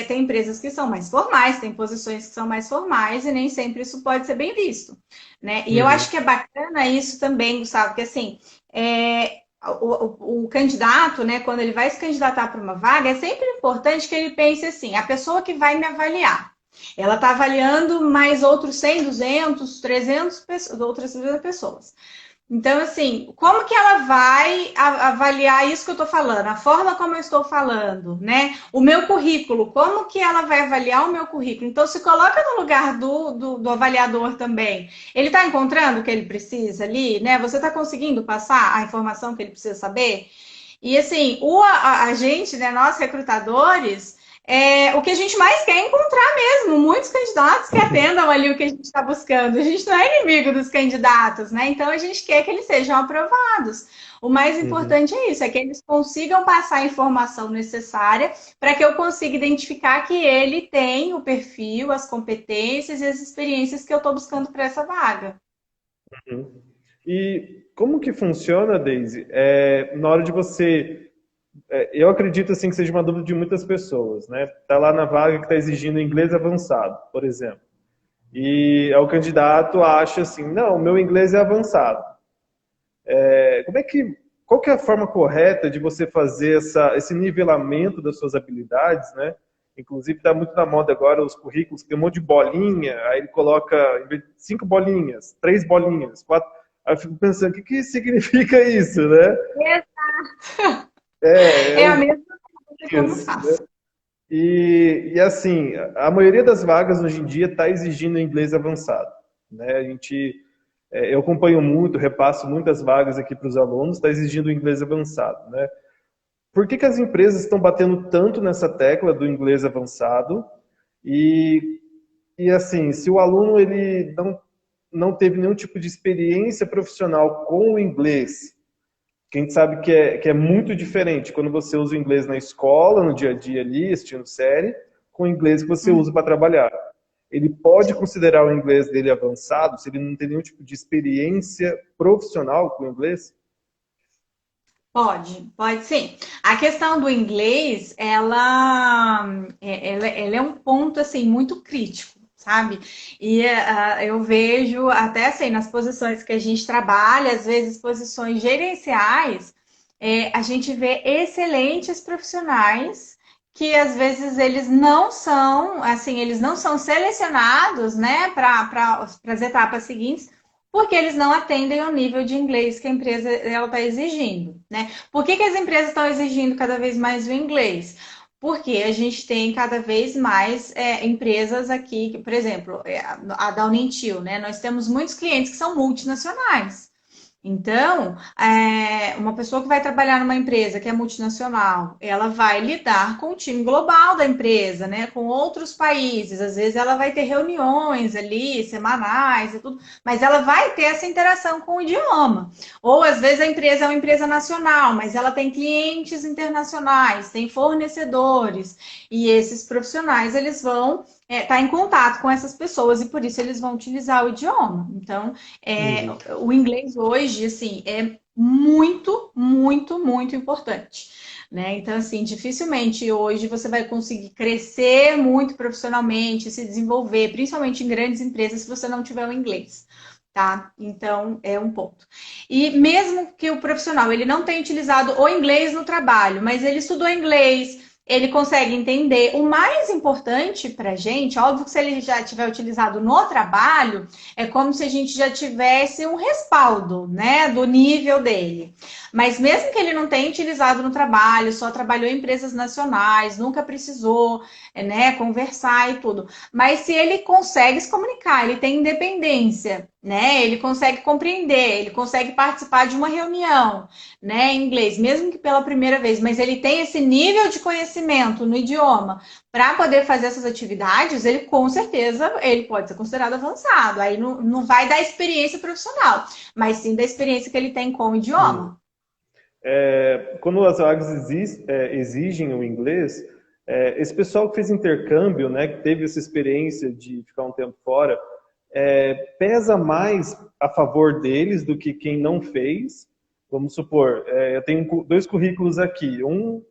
Tem empresas que são mais formais, tem posições que são mais formais e nem sempre isso pode ser bem visto, né? E eu acho Uhum. que é bacana isso também, Gustavo, porque assim, o candidato, né, quando ele vai se candidatar para uma vaga, é sempre importante que ele pense assim, a pessoa que vai me avaliar, ela está avaliando mais outros 100, 200, 300 outras pessoas. Então, assim, como que ela vai avaliar isso que eu estou falando, a forma como eu estou falando, né? O meu currículo, como que ela vai avaliar o meu currículo? Então, se coloca no lugar do avaliador também. Ele está encontrando o que ele precisa ali, né? Você está conseguindo passar a informação que ele precisa saber? E assim, a gente, né, nós recrutadores, o que a gente mais quer é encontrar mesmo muitos candidatos que atendam ali o que a gente está buscando. A gente não é inimigo dos candidatos, né? Então a gente quer que eles sejam aprovados. O mais Uhum. importante é isso, é que eles consigam passar a informação necessária para que eu consiga identificar que ele tem o perfil, as competências e as experiências que eu estou buscando para essa vaga. Uhum. E como que funciona, Daisy? Na hora de você, eu acredito assim que seja uma dúvida de muitas pessoas, né? Tá lá na vaga que está exigindo inglês avançado, por exemplo. E o candidato acha assim, não, o meu inglês é avançado. Como é que, qual que é a forma correta de você fazer esse nivelamento das suas habilidades, né? Inclusive está muito na moda agora os currículos que tem um monte de bolinha, aí ele coloca em vez de 5 bolinhas, 3 bolinhas, 4. Aí eu fico pensando, o que que significa isso, né? É É a os mesma coisa que eu não bolinhas, né? faço. E assim, a maioria das vagas hoje em dia está exigindo inglês avançado, né? Eu acompanho muito, repasso muitas vagas aqui para os alunos, está exigindo inglês avançado, né? Por que que as empresas estão batendo tanto nessa tecla do inglês avançado? E, e assim, se o aluno ele não teve nenhum tipo de experiência profissional com o inglês, que a gente sabe que é muito diferente quando você usa o inglês na escola, no dia a dia ali, assistindo série, com o inglês que você usa para trabalhar. Ele pode considerar o inglês dele avançado se ele não tem nenhum tipo de experiência profissional com o inglês? Pode sim. A questão do inglês, ela é um ponto assim muito crítico, sabe? E eu vejo até assim nas posições que a gente trabalha, às vezes posições gerenciais, a gente vê excelentes profissionais que às vezes eles não são, assim, eles não são selecionados, né, para as etapas seguintes porque eles não atendem ao nível de inglês que a empresa está exigindo, né? Por que as empresas estão exigindo cada vez mais o inglês? Porque a gente tem cada vez mais empresas aqui, por exemplo, a da Unitil, né? Nós temos muitos clientes que são multinacionais. Então, uma pessoa que vai trabalhar numa empresa que é multinacional, ela vai lidar com o time global da empresa, né? Com outros países. Às vezes ela vai ter reuniões ali, semanais e tudo, mas ela vai ter essa interação com o idioma. Ou às vezes a empresa é uma empresa nacional, mas ela tem clientes internacionais, tem fornecedores, e esses profissionais eles vão estar em contato com essas pessoas e por isso eles vão utilizar o idioma. Então, Uhum. o inglês hoje, assim, é muito, muito, muito importante. Né? Então, assim, dificilmente hoje você vai conseguir crescer muito profissionalmente, se desenvolver, principalmente em grandes empresas, se você não tiver o inglês. Tá? Então, é um ponto. E mesmo que o profissional ele não tenha utilizado o inglês no trabalho, mas ele estudou inglês, ele consegue entender. O mais importante para a gente, óbvio que se ele já tiver utilizado no trabalho, é como se a gente já tivesse um respaldo, né, do nível dele. Mas mesmo que ele não tenha utilizado no trabalho, só trabalhou em empresas nacionais, nunca precisou, né, conversar e tudo. Mas se ele consegue se comunicar, ele tem independência, né? Ele consegue compreender, ele consegue participar de uma reunião, né, em inglês, mesmo que pela primeira vez, mas ele tem esse nível de conhecimento no idioma para poder fazer essas atividades, ele com certeza ele pode ser considerado avançado. Aí não vai dar experiência profissional, mas sim da experiência que ele tem com o Uhum. idioma. Quando as vagas exigem o inglês, esse pessoal que fez intercâmbio, né, que teve essa experiência de ficar um tempo fora, pesa mais a favor deles do que quem não fez. Vamos supor, eu tenho 2 currículos aqui. Um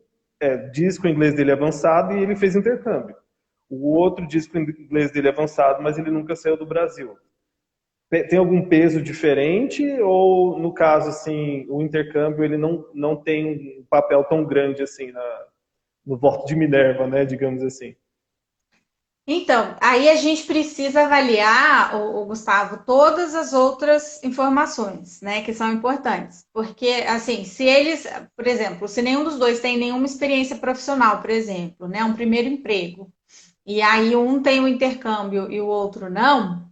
diz que o inglês dele é avançado e ele fez intercâmbio. O outro diz que o inglês dele é avançado, mas ele nunca saiu do Brasil. Tem algum peso diferente ou, no caso, assim, o intercâmbio ele não tem um papel tão grande assim no voto de Minerva, né, digamos assim? Então, aí a gente precisa avaliar, o Gustavo, todas as outras informações, né, que são importantes. Porque, assim, se eles, por exemplo, se nenhum dos dois tem nenhuma experiência profissional, por exemplo, né, um primeiro emprego, e aí um tem o intercâmbio e o outro não,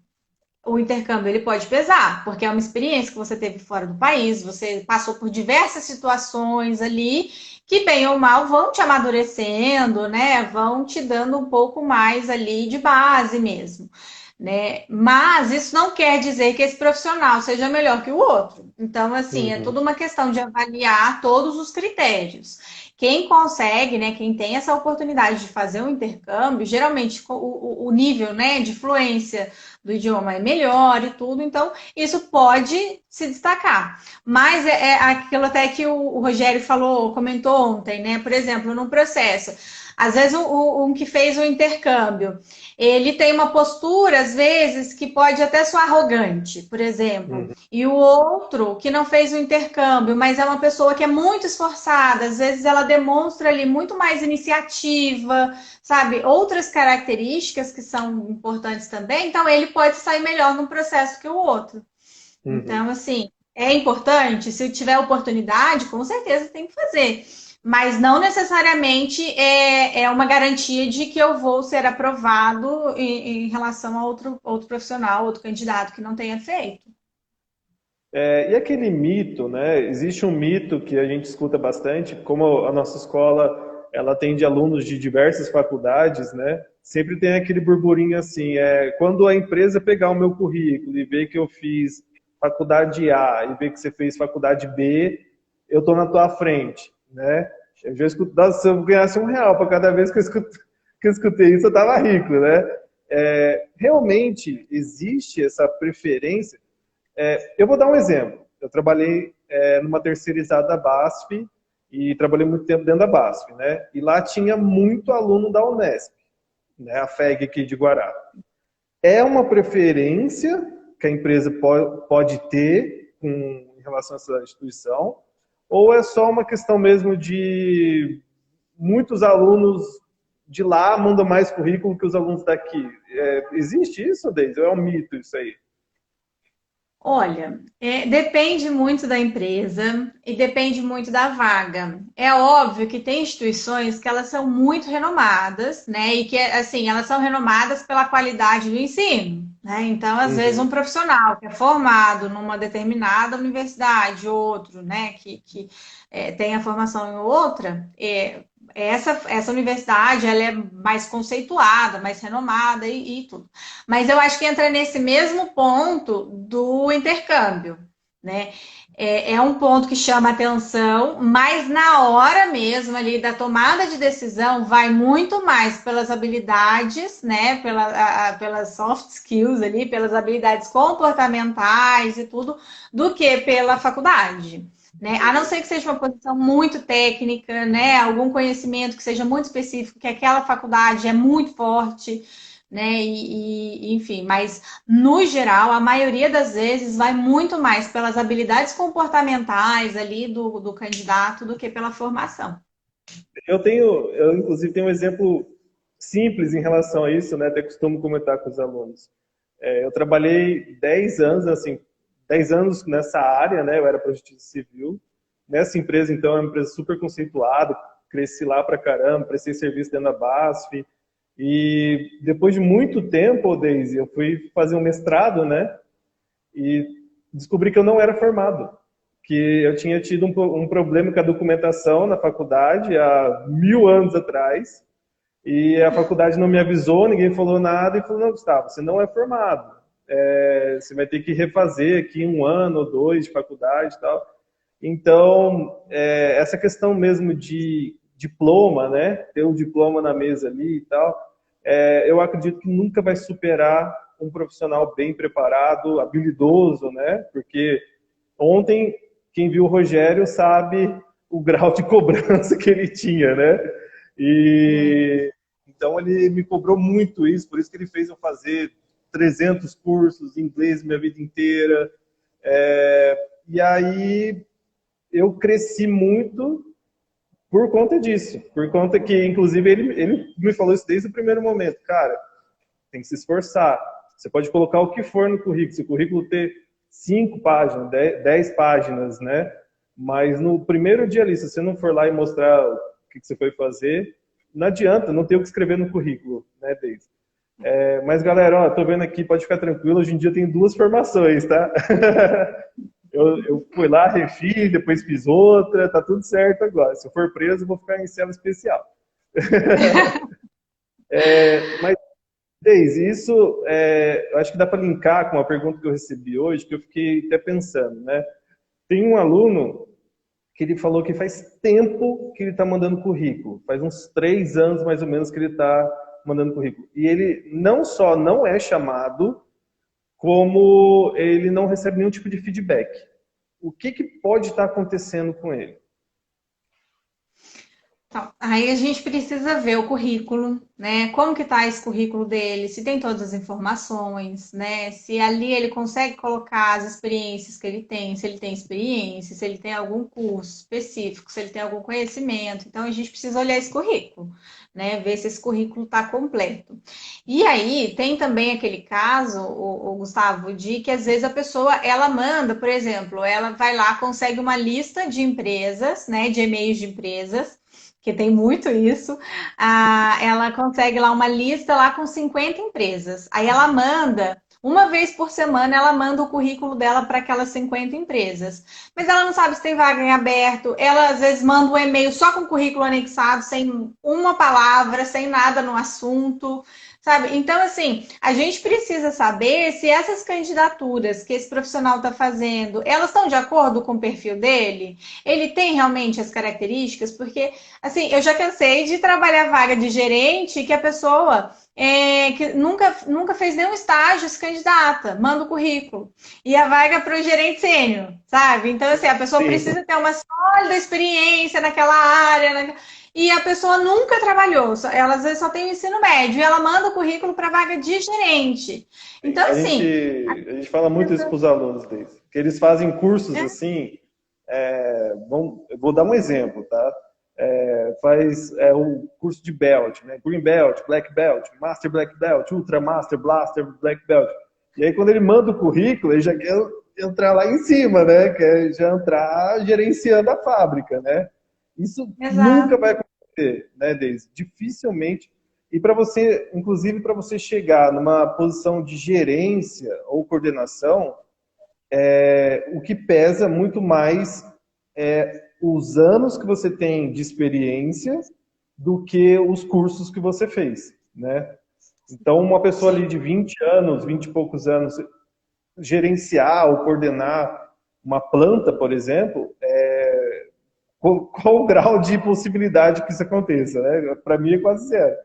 o intercâmbio ele pode pesar, porque é uma experiência que você teve fora do país, você passou por diversas situações ali que, bem ou mal, vão te amadurecendo, né? Vão te dando um pouco mais ali de base mesmo, né? Mas isso não quer dizer que esse profissional seja melhor que o outro. Então, assim, é tudo Uhum, uma questão de avaliar todos os critérios. Quem consegue, né, quem tem essa oportunidade de fazer um intercâmbio, geralmente o nível, né, de fluência do idioma é melhor e tudo, então isso pode se destacar. Mas é aquilo até que o Rogério falou, comentou ontem, né? Por exemplo, no processo. Às vezes, um que fez o intercâmbio, ele tem uma postura, às vezes, que pode até soar arrogante, por exemplo. uhum, E o outro, que não fez o intercâmbio, mas é uma pessoa que é muito esforçada, às vezes ela demonstra ali muito mais iniciativa, sabe? Outras características que são importantes também, então ele pode sair melhor no processo que o outro. uhum. Então, assim, é importante, se tiver oportunidade, com certeza tem que fazer. Mas não necessariamente é uma garantia de que eu vou ser aprovado em relação a outro profissional, outro candidato que não tenha feito. E aquele mito, né? Existe um mito que a gente escuta bastante, como a nossa escola ela atende alunos de diversas faculdades, né? Sempre tem aquele burburinho assim, quando a empresa pegar o meu currículo e ver que eu fiz faculdade A e ver que você fez faculdade B, eu tô na tua frente, né? Eu já escuto, nossa, se eu ganhasse R$ 1 para cada vez que eu escutei isso, eu tava rico, né? Realmente existe essa preferência. Eu vou dar um exemplo. Eu trabalhei numa terceirizada da BASF e trabalhei muito tempo dentro da BASF, né? E lá tinha muito aluno da Unesp, né? A FEG aqui de Guará. É uma preferência que a empresa pode ter em relação a essa instituição, ou é só uma questão mesmo de muitos alunos de lá mandam mais currículo que os alunos daqui? Existe isso, Deise? Ou é um mito isso aí? Olha, depende muito da empresa e depende muito da vaga. É óbvio que tem instituições que elas são muito renomadas, né? E que, assim, elas são renomadas pela qualidade do ensino, né? Então, às vezes, um Uhum. profissional que é formado numa determinada universidade, outro, né, que tem a formação em outra, essa universidade ela é mais conceituada, mais renomada e tudo. Mas eu acho que entra nesse mesmo ponto do intercâmbio, né? É um ponto que chama atenção, mas na hora mesmo ali da tomada de decisão vai muito mais pelas habilidades, né? Pelas soft skills ali, pelas habilidades comportamentais e tudo, do que pela faculdade. Né? A não ser que seja uma posição muito técnica, né? Algum conhecimento que seja muito específico, que aquela faculdade é muito forte, né? Enfim, mas no geral, a maioria das vezes vai muito mais pelas habilidades comportamentais ali do candidato do que pela formação. Eu inclusive tenho um exemplo simples em relação a isso, né? Até costumo comentar com os alunos. Eu trabalhei 10 anos, assim, 10 anos nessa área, né? Eu era para Justiça Civil. Nessa empresa, então, é uma empresa super conceituada, cresci lá pra caramba, prestei serviço dentro da BASF. E depois de muito tempo, Daisy, eu fui fazer um mestrado, né? E descobri que eu não era formado, que eu tinha tido um problema com a documentação na faculdade há 1000 anos atrás, e a faculdade não me avisou, ninguém falou nada, e falou, não, Gustavo, você não é formado, você vai ter que refazer aqui 1 ano ou 2 de faculdade e tal. Então, essa questão mesmo de diploma, né, ter um diploma na mesa ali e tal, eu acredito que nunca vai superar um profissional bem preparado, habilidoso, né? Porque ontem, quem viu o Rogério sabe o grau de cobrança que ele tinha, né? E então ele me cobrou muito isso, por isso que ele fez eu fazer 300 cursos de inglês minha vida inteira. E aí eu cresci muito por conta disso, por conta que, inclusive, ele me falou isso desde o primeiro momento, cara. tem que se esforçar. Você pode colocar o que for no currículo. Se o currículo ter 5 páginas, 10 páginas, né? Mas no primeiro dia ali, se você não for lá e mostrar o que você foi fazer, não adianta, não tem o que escrever no currículo, né, Deise? Mas, galera, ó, tô vendo aqui, pode ficar tranquilo, hoje em dia tem 2 formações, tá? Eu fui lá, refiz, depois fiz outra, tá tudo certo agora. Se eu for preso, eu vou ficar em cela especial. Mas, Deise, isso eu acho que dá para linkar com a pergunta que eu recebi hoje, que eu fiquei até pensando, né? Tem um aluno que ele falou que faz tempo que ele está mandando currículo, faz uns 3 anos mais ou menos que ele está mandando currículo. E ele não só não é chamado, como ele não recebe nenhum tipo de feedback. O que pode estar acontecendo com ele? Então, aí a gente precisa ver o currículo, né? Como que tá esse currículo dele, se tem todas as informações, né? Se ali ele consegue colocar as experiências que ele tem, se ele tem experiência, se ele tem algum curso específico, se ele tem algum conhecimento. Então a gente precisa olhar esse currículo, né? Ver se esse currículo está completo. E aí tem também aquele caso, o Gustavo, de que às vezes a pessoa ela manda, por exemplo, ela vai lá, consegue uma lista de empresas, né? De e-mails de empresas que tem muito isso, ela consegue lá uma lista lá com 50 empresas. Aí ela manda, uma vez por semana, ela manda o currículo dela para aquelas 50 empresas. Mas ela não sabe se tem vaga em aberto, ela às vezes manda um e-mail só com o currículo anexado, sem uma palavra, sem nada no assunto. Sabe? Então, assim, a gente precisa saber se essas candidaturas que esse profissional está fazendo, elas estão de acordo com o perfil dele? Ele tem realmente as características? Porque assim, eu já cansei de trabalhar vaga de gerente que a pessoa que nunca fez nenhum estágio se candidata, manda o currículo. E a vaga para o gerente sênior, sabe? Então, assim, a pessoa Sim. precisa ter uma sólida experiência naquela área, e a pessoa nunca trabalhou, ela às vezes só tem o ensino médio, e ela manda o currículo para vaga de gerente. Então, A assim. gente fala muito isso para os alunos deles, que eles fazem cursos assim. Eu vou dar um exemplo, tá? Faz o curso de Belt, né? Green Belt, Black Belt, Master Black Belt, Ultra Master, Blaster Black Belt. E aí quando ele manda o currículo, ele já quer entrar lá em cima, né? Quer já entrar gerenciando a fábrica, né? Isso nunca Exato. vai acontecer, né, Deise? Dificilmente. E para você, inclusive para você chegar numa posição de gerência ou coordenação, o que pesa muito mais é os anos que você tem de experiência do que os cursos que você fez, né? Então, uma pessoa ali Sim. de 20 anos, 20 e poucos anos, gerenciar ou coordenar uma planta, por exemplo, qual o grau de possibilidade que isso aconteça, né? Para mim é quase zero.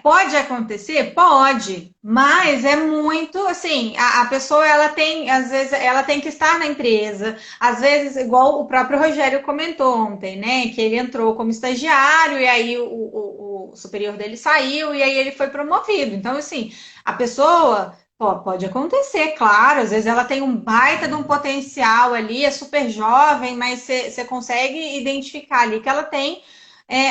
Pode acontecer? Pode, mas é muito assim, a pessoa ela tem, às vezes, ela tem que estar na empresa, às vezes, igual o próprio Rogério comentou ontem, né? Que ele entrou como estagiário e aí o superior dele saiu e aí ele foi promovido. Então, assim, a pessoa pode acontecer, claro, às vezes ela tem um baita de um potencial ali, é super jovem, mas você consegue identificar ali que ela tem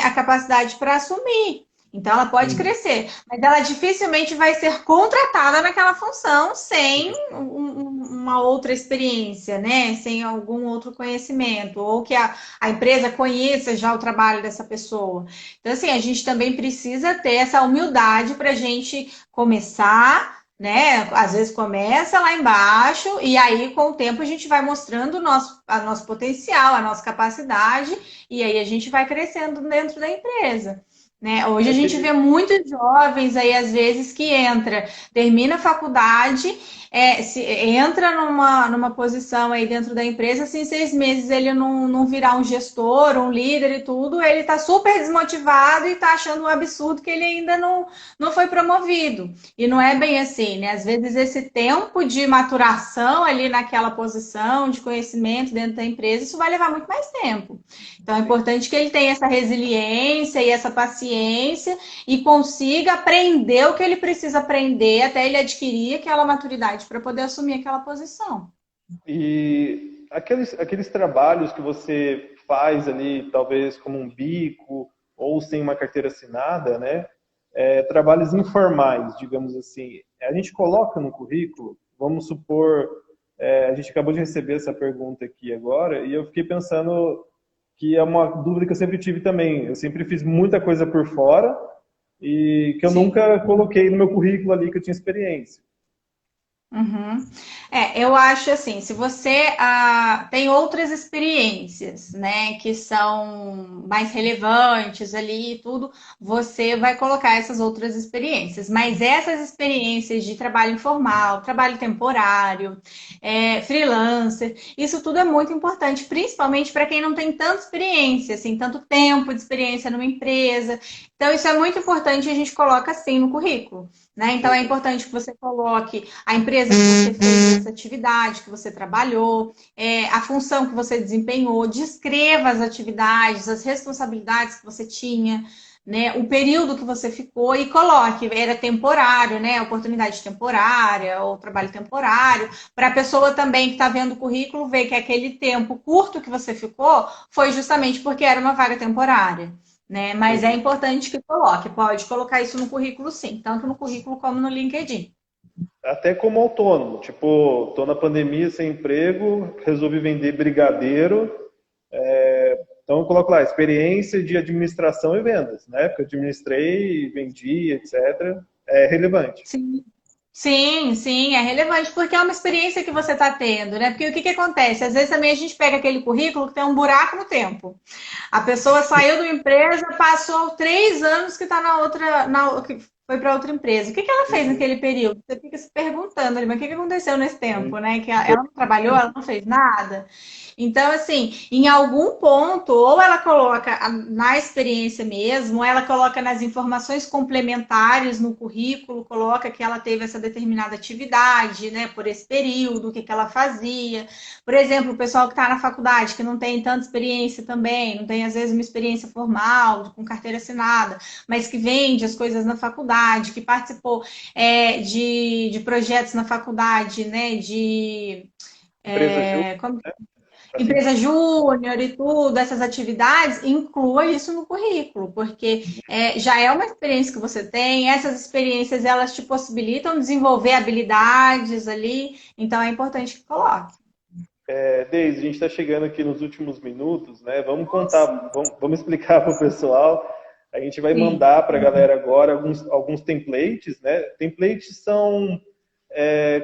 a capacidade para assumir. Então, ela pode Sim, crescer, mas ela dificilmente vai ser contratada naquela função sem uma outra experiência, né? Sem algum outro conhecimento, ou que a empresa conheça já o trabalho dessa pessoa. Então, assim, a gente também precisa ter essa humildade para a gente começar. Né? Às vezes começa lá embaixo e aí com o tempo a gente vai mostrando nosso potencial, a nossa capacidade e aí a gente vai crescendo dentro da empresa. Né? Hoje a gente vê aquele, muitos jovens aí, às vezes, que termina a faculdade, entra numa posição aí dentro da empresa, assim, 6 meses ele não virar um gestor, um líder e tudo, ele está super desmotivado e está achando um absurdo que ele ainda não foi promovido. E não é bem assim, né? Às vezes esse tempo de maturação ali naquela posição, de conhecimento dentro da empresa, isso vai levar muito mais tempo. Então é importante que ele tenha essa resiliência e essa paciência e consiga aprender o que ele precisa aprender até ele adquirir aquela maturidade para poder assumir aquela posição. E aqueles trabalhos que você faz ali, talvez como um bico ou sem uma carteira assinada, né? trabalhos informais, digamos assim, a gente coloca no currículo, vamos supor, a gente acabou de receber essa pergunta aqui agora, e eu fiquei pensando que é uma dúvida que eu sempre tive também. Eu sempre fiz muita coisa por fora e que eu Sim. nunca coloquei no meu currículo ali que eu tinha experiência. Uhum. Eu acho assim, se você tem outras experiências, né, que são mais relevantes ali e tudo, você vai colocar essas outras experiências. Mas essas experiências de trabalho informal, trabalho temporário, freelancer, isso tudo é muito importante, principalmente para quem não tem tanta experiência, assim, tanto tempo de experiência numa empresa. Então, isso é muito importante e a gente coloca assim no currículo. Né? Então, é Uhum. importante que você coloque a empresa que você fez essa atividade, que você trabalhou, a função que você desempenhou, descreva as atividades, as responsabilidades que você tinha, né? O período que você ficou e coloque, era temporário, né? Oportunidade temporária ou trabalho temporário, para a pessoa também que está vendo o currículo ver que aquele tempo curto que você ficou foi justamente porque era uma vaga temporária. Né? Mas é Uhum. importante que coloque, pode colocar isso no currículo sim, tanto no currículo como no LinkedIn. Até como autônomo, tipo, tô na pandemia sem emprego, resolvi vender brigadeiro, então eu coloco lá, experiência de administração e vendas, né? Porque eu administrei, vendi, etc. É relevante. Sim. Sim, sim, é relevante, porque é uma experiência que você está tendo, né? Porque o que acontece? Às vezes também a gente pega aquele currículo que tem um buraco no tempo. A pessoa saiu de uma empresa, passou 3 anos que está na outra, que foi para outra empresa. O que ela fez Uhum. naquele período? Você fica se perguntando ali, mas o que aconteceu nesse tempo, Sim. né? Que ela não trabalhou, ela não fez nada. Então, assim, em algum ponto, ou ela coloca na experiência mesmo, ou ela coloca nas informações complementares no currículo, coloca que ela teve essa determinada atividade, né, por esse período, o que ela fazia. Por exemplo, o pessoal que está na faculdade, que não tem tanta experiência também, não tem às vezes uma experiência formal, com carteira assinada, mas que vende as coisas na faculdade, que participou de projetos na faculdade, né, Empresa Ju, como assim, empresa júnior e tudo, essas atividades, inclua isso no currículo, porque já é uma experiência que você tem, essas experiências elas te possibilitam desenvolver habilidades ali, então é importante que coloque. Deise, a gente está chegando aqui nos últimos minutos, né? Vamos contar, vamos explicar para o pessoal. A gente vai Sim. mandar para a galera agora alguns templates, né? Templates são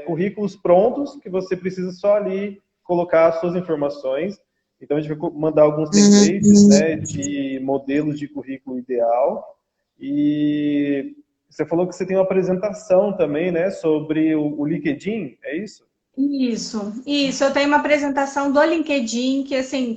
currículos prontos que você precisa só ali colocar as suas informações. Então a gente vai mandar alguns templates, né, de modelos de currículo ideal. E você falou que você tem uma apresentação também, né, sobre o LinkedIn, é isso? Isso. Eu tenho uma apresentação do LinkedIn, que assim,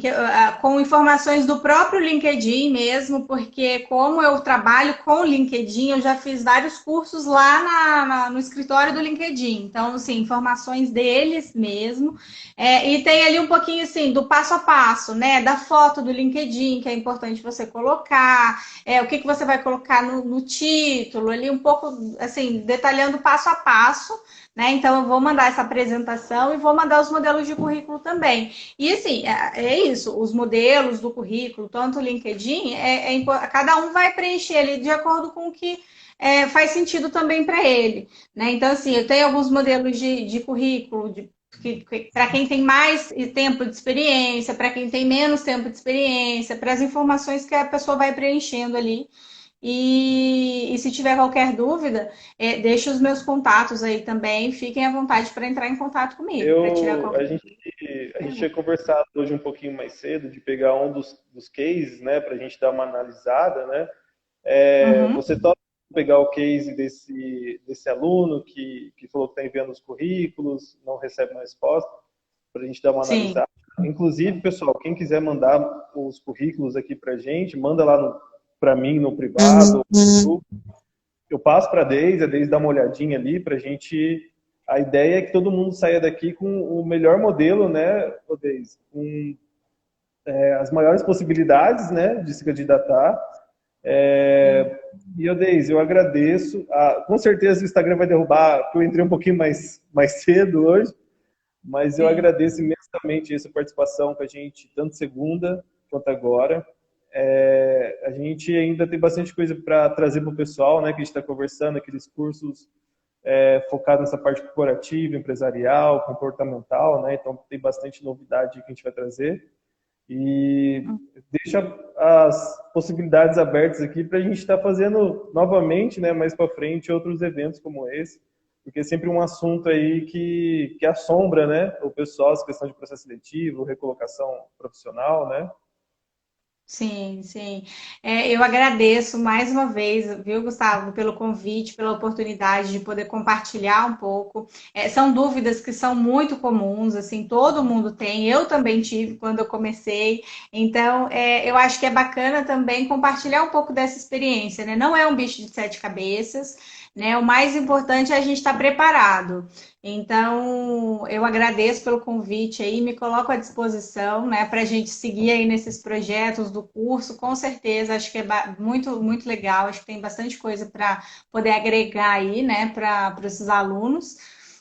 com informações do próprio LinkedIn mesmo, porque como eu trabalho com o LinkedIn, eu já fiz vários cursos lá no escritório do LinkedIn. Então, assim, informações deles mesmo. E tem ali um pouquinho assim do passo a passo, né? Da foto do LinkedIn, que é importante você colocar, o que você vai colocar no título, ali um pouco assim, detalhando passo a passo. Né? Então, eu vou mandar essa apresentação e vou mandar os modelos de currículo também. E, assim, é isso, os modelos do currículo, tanto o LinkedIn, cada um vai preencher ali de acordo com o que faz sentido também para ele. Né? Então, assim, eu tenho alguns modelos de currículo, para quem tem mais tempo de experiência, para quem tem menos tempo de experiência, para as informações que a pessoa vai preenchendo ali. E se tiver qualquer dúvida, deixe os meus contatos aí também. Fiquem à vontade para entrar em contato comigo, para tirar Eu, qualquer a gente tinha pergunta. conversado hoje um pouquinho mais cedo de pegar um dos cases, né, para a gente dar uma analisada, né? Uhum. Você topa pegar o case desse aluno que falou que está enviando os currículos, não recebe uma resposta, para a gente dar uma Sim, analisada. Inclusive, pessoal, quem quiser mandar os currículos aqui para a gente, manda lá para mim no privado, no grupo. Eu passo para a Deise dá uma olhadinha ali para a gente. A ideia é que todo mundo saia daqui com o melhor modelo, né, Deise? Com as maiores possibilidades, né, de se candidatar. sim, Deise, eu agradeço. Com certeza o Instagram vai derrubar, porque eu entrei um pouquinho mais cedo hoje, mas eu sim. agradeço imensamente essa participação com a gente, tanto segunda quanto agora. A gente ainda tem bastante coisa para trazer para o pessoal, né, que a gente está conversando, aqueles cursos focados nessa parte corporativa, empresarial, comportamental, né, então tem bastante novidade que a gente vai trazer. E deixa as possibilidades abertas aqui para a gente estar fazendo novamente, né, mais para frente, outros eventos como esse, porque é sempre um assunto aí que assombra, né, o pessoal, essa questão de processo seletivo, recolocação profissional, né? Sim, sim. Eu agradeço mais uma vez, viu, Gustavo, pelo convite, pela oportunidade de poder compartilhar um pouco. São dúvidas que são muito comuns, assim, todo mundo tem. Eu também tive quando eu comecei. Então, eu acho que é bacana também compartilhar um pouco dessa experiência, né? Não é um bicho de sete cabeças, né? O mais importante é a gente estar preparado. Então, eu agradeço pelo convite aí, me coloco à disposição, né, para a gente seguir aí nesses projetos do curso, com certeza, acho que é muito, muito legal, acho que tem bastante coisa para poder agregar aí, né, para esses alunos.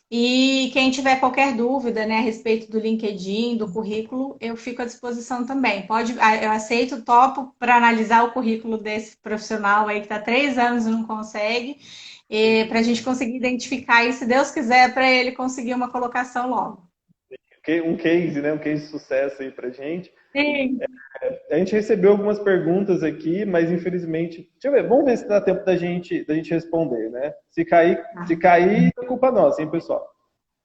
E quem tiver qualquer dúvida, né, a respeito do LinkedIn, do currículo, eu fico à disposição também. Eu aceito, topo para analisar o currículo desse profissional aí que está 3 anos e não consegue para a gente conseguir identificar e, se Deus quiser, para ele conseguir uma colocação logo. Um case, né? Um case de sucesso aí pra gente. Sim. A gente recebeu algumas perguntas aqui, mas infelizmente, deixa eu ver, vamos ver se dá tempo da gente responder, né? Se cair, é culpa nossa, hein, pessoal?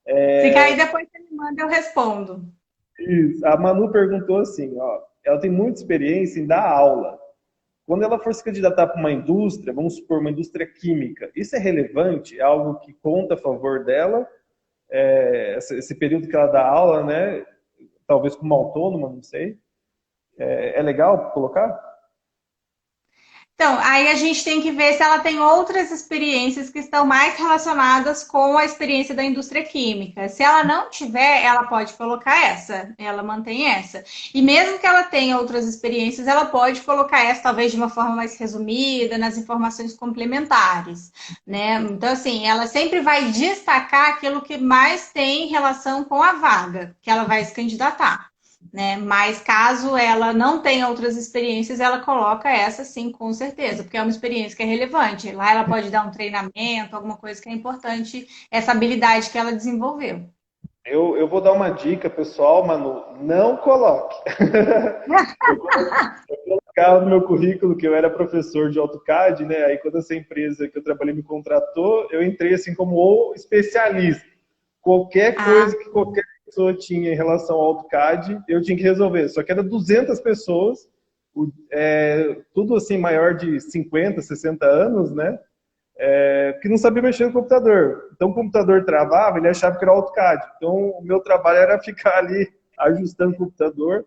Se cair depois você me manda, eu respondo. Isso. A Manu perguntou assim, ó, ela tem muita experiência em dar aula. Quando ela for se candidatar para uma indústria, vamos supor uma indústria química, isso é relevante? É algo que conta a favor dela? Esse período que ela dá aula, né? Talvez como autônoma, não sei. É legal colocar? Então, aí a gente tem que ver se ela tem outras experiências que estão mais relacionadas com a experiência da indústria química. Se ela não tiver, ela pode colocar essa, ela mantém essa. E mesmo que ela tenha outras experiências, ela pode colocar essa, talvez de uma forma mais resumida, nas informações complementares, né? Então, assim, ela sempre vai destacar aquilo que mais tem relação com a vaga que ela vai se candidatar, né? Mas caso ela não tenha outras experiências, ela coloca essa sim, com certeza, porque é uma experiência que é relevante. Lá ela pode dar um treinamento, alguma coisa que é importante, essa habilidade que ela desenvolveu. Eu vou dar uma dica, pessoal, Manu, não coloque. Eu colocava no meu currículo que eu era professor de AutoCAD, né? Aí quando essa empresa que eu trabalhei me contratou, eu entrei assim como o especialista. Qualquer Ah, coisa que qualquer pessoa tinha em relação ao AutoCAD, eu tinha que resolver. Só que era 200 pessoas, tudo assim maior de 50, 60 anos, né? Que não sabia mexer no computador. Então o computador travava, ele achava que era AutoCAD. Então o meu trabalho era ficar ali ajustando o computador.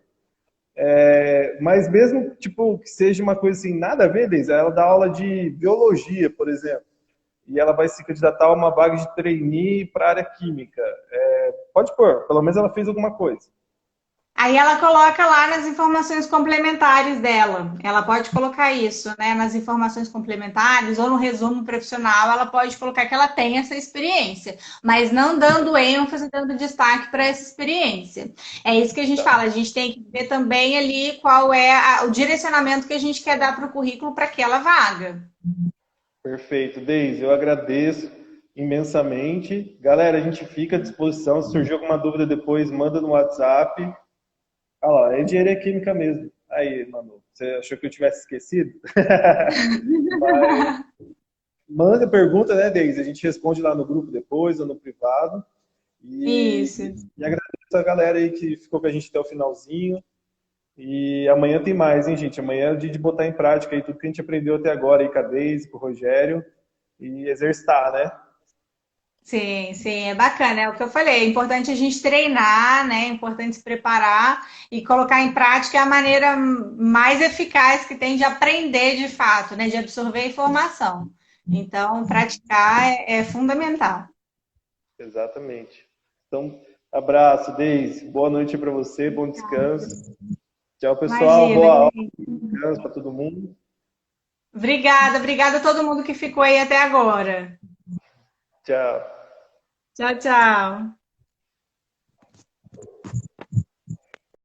Mas mesmo tipo que seja uma coisa assim, nada a ver, Deise, ela dá aula de biologia, por exemplo, e ela vai se candidatar a uma vaga de trainee para a área química. Pode pôr, pelo menos ela fez alguma coisa. aí ela coloca lá nas informações complementares dela. Ela pode colocar isso, né? Nas informações complementares ou no resumo profissional, ela pode colocar que ela tem essa experiência, mas não dando ênfase, dando destaque para essa experiência. É isso que a gente fala. A gente tem que ver também ali qual é o direcionamento que a gente quer dar para o currículo para aquela vaga. Perfeito, Deise, eu agradeço imensamente. Galera, a gente fica à disposição. Se surgir alguma dúvida depois, manda no WhatsApp. Ah lá, é engenharia química mesmo. Aí, Manu, você achou que eu tivesse esquecido? Manda pergunta, né, Deise? A gente responde lá no grupo depois ou no privado. E, Isso. e agradeço a galera aí que ficou com a gente até o finalzinho. E amanhã tem mais, hein, gente? Amanhã é o dia de botar em prática aí tudo que a gente aprendeu até agora aí com a Deise, com o Rogério e exercitar, né? Sim, sim, é bacana, é o que eu falei. É importante a gente treinar, né? É importante se preparar e colocar em prática a maneira mais eficaz que tem de aprender de fato, né? De absorver a informação. Então, praticar é fundamental. Exatamente. Então, abraço, Deise. Boa noite para você, bom descanso. Tchau, pessoal. Imagina. Boa aula, descanso para todo mundo. Obrigada a todo mundo que ficou aí até agora. Tchau. Tchau, tchau.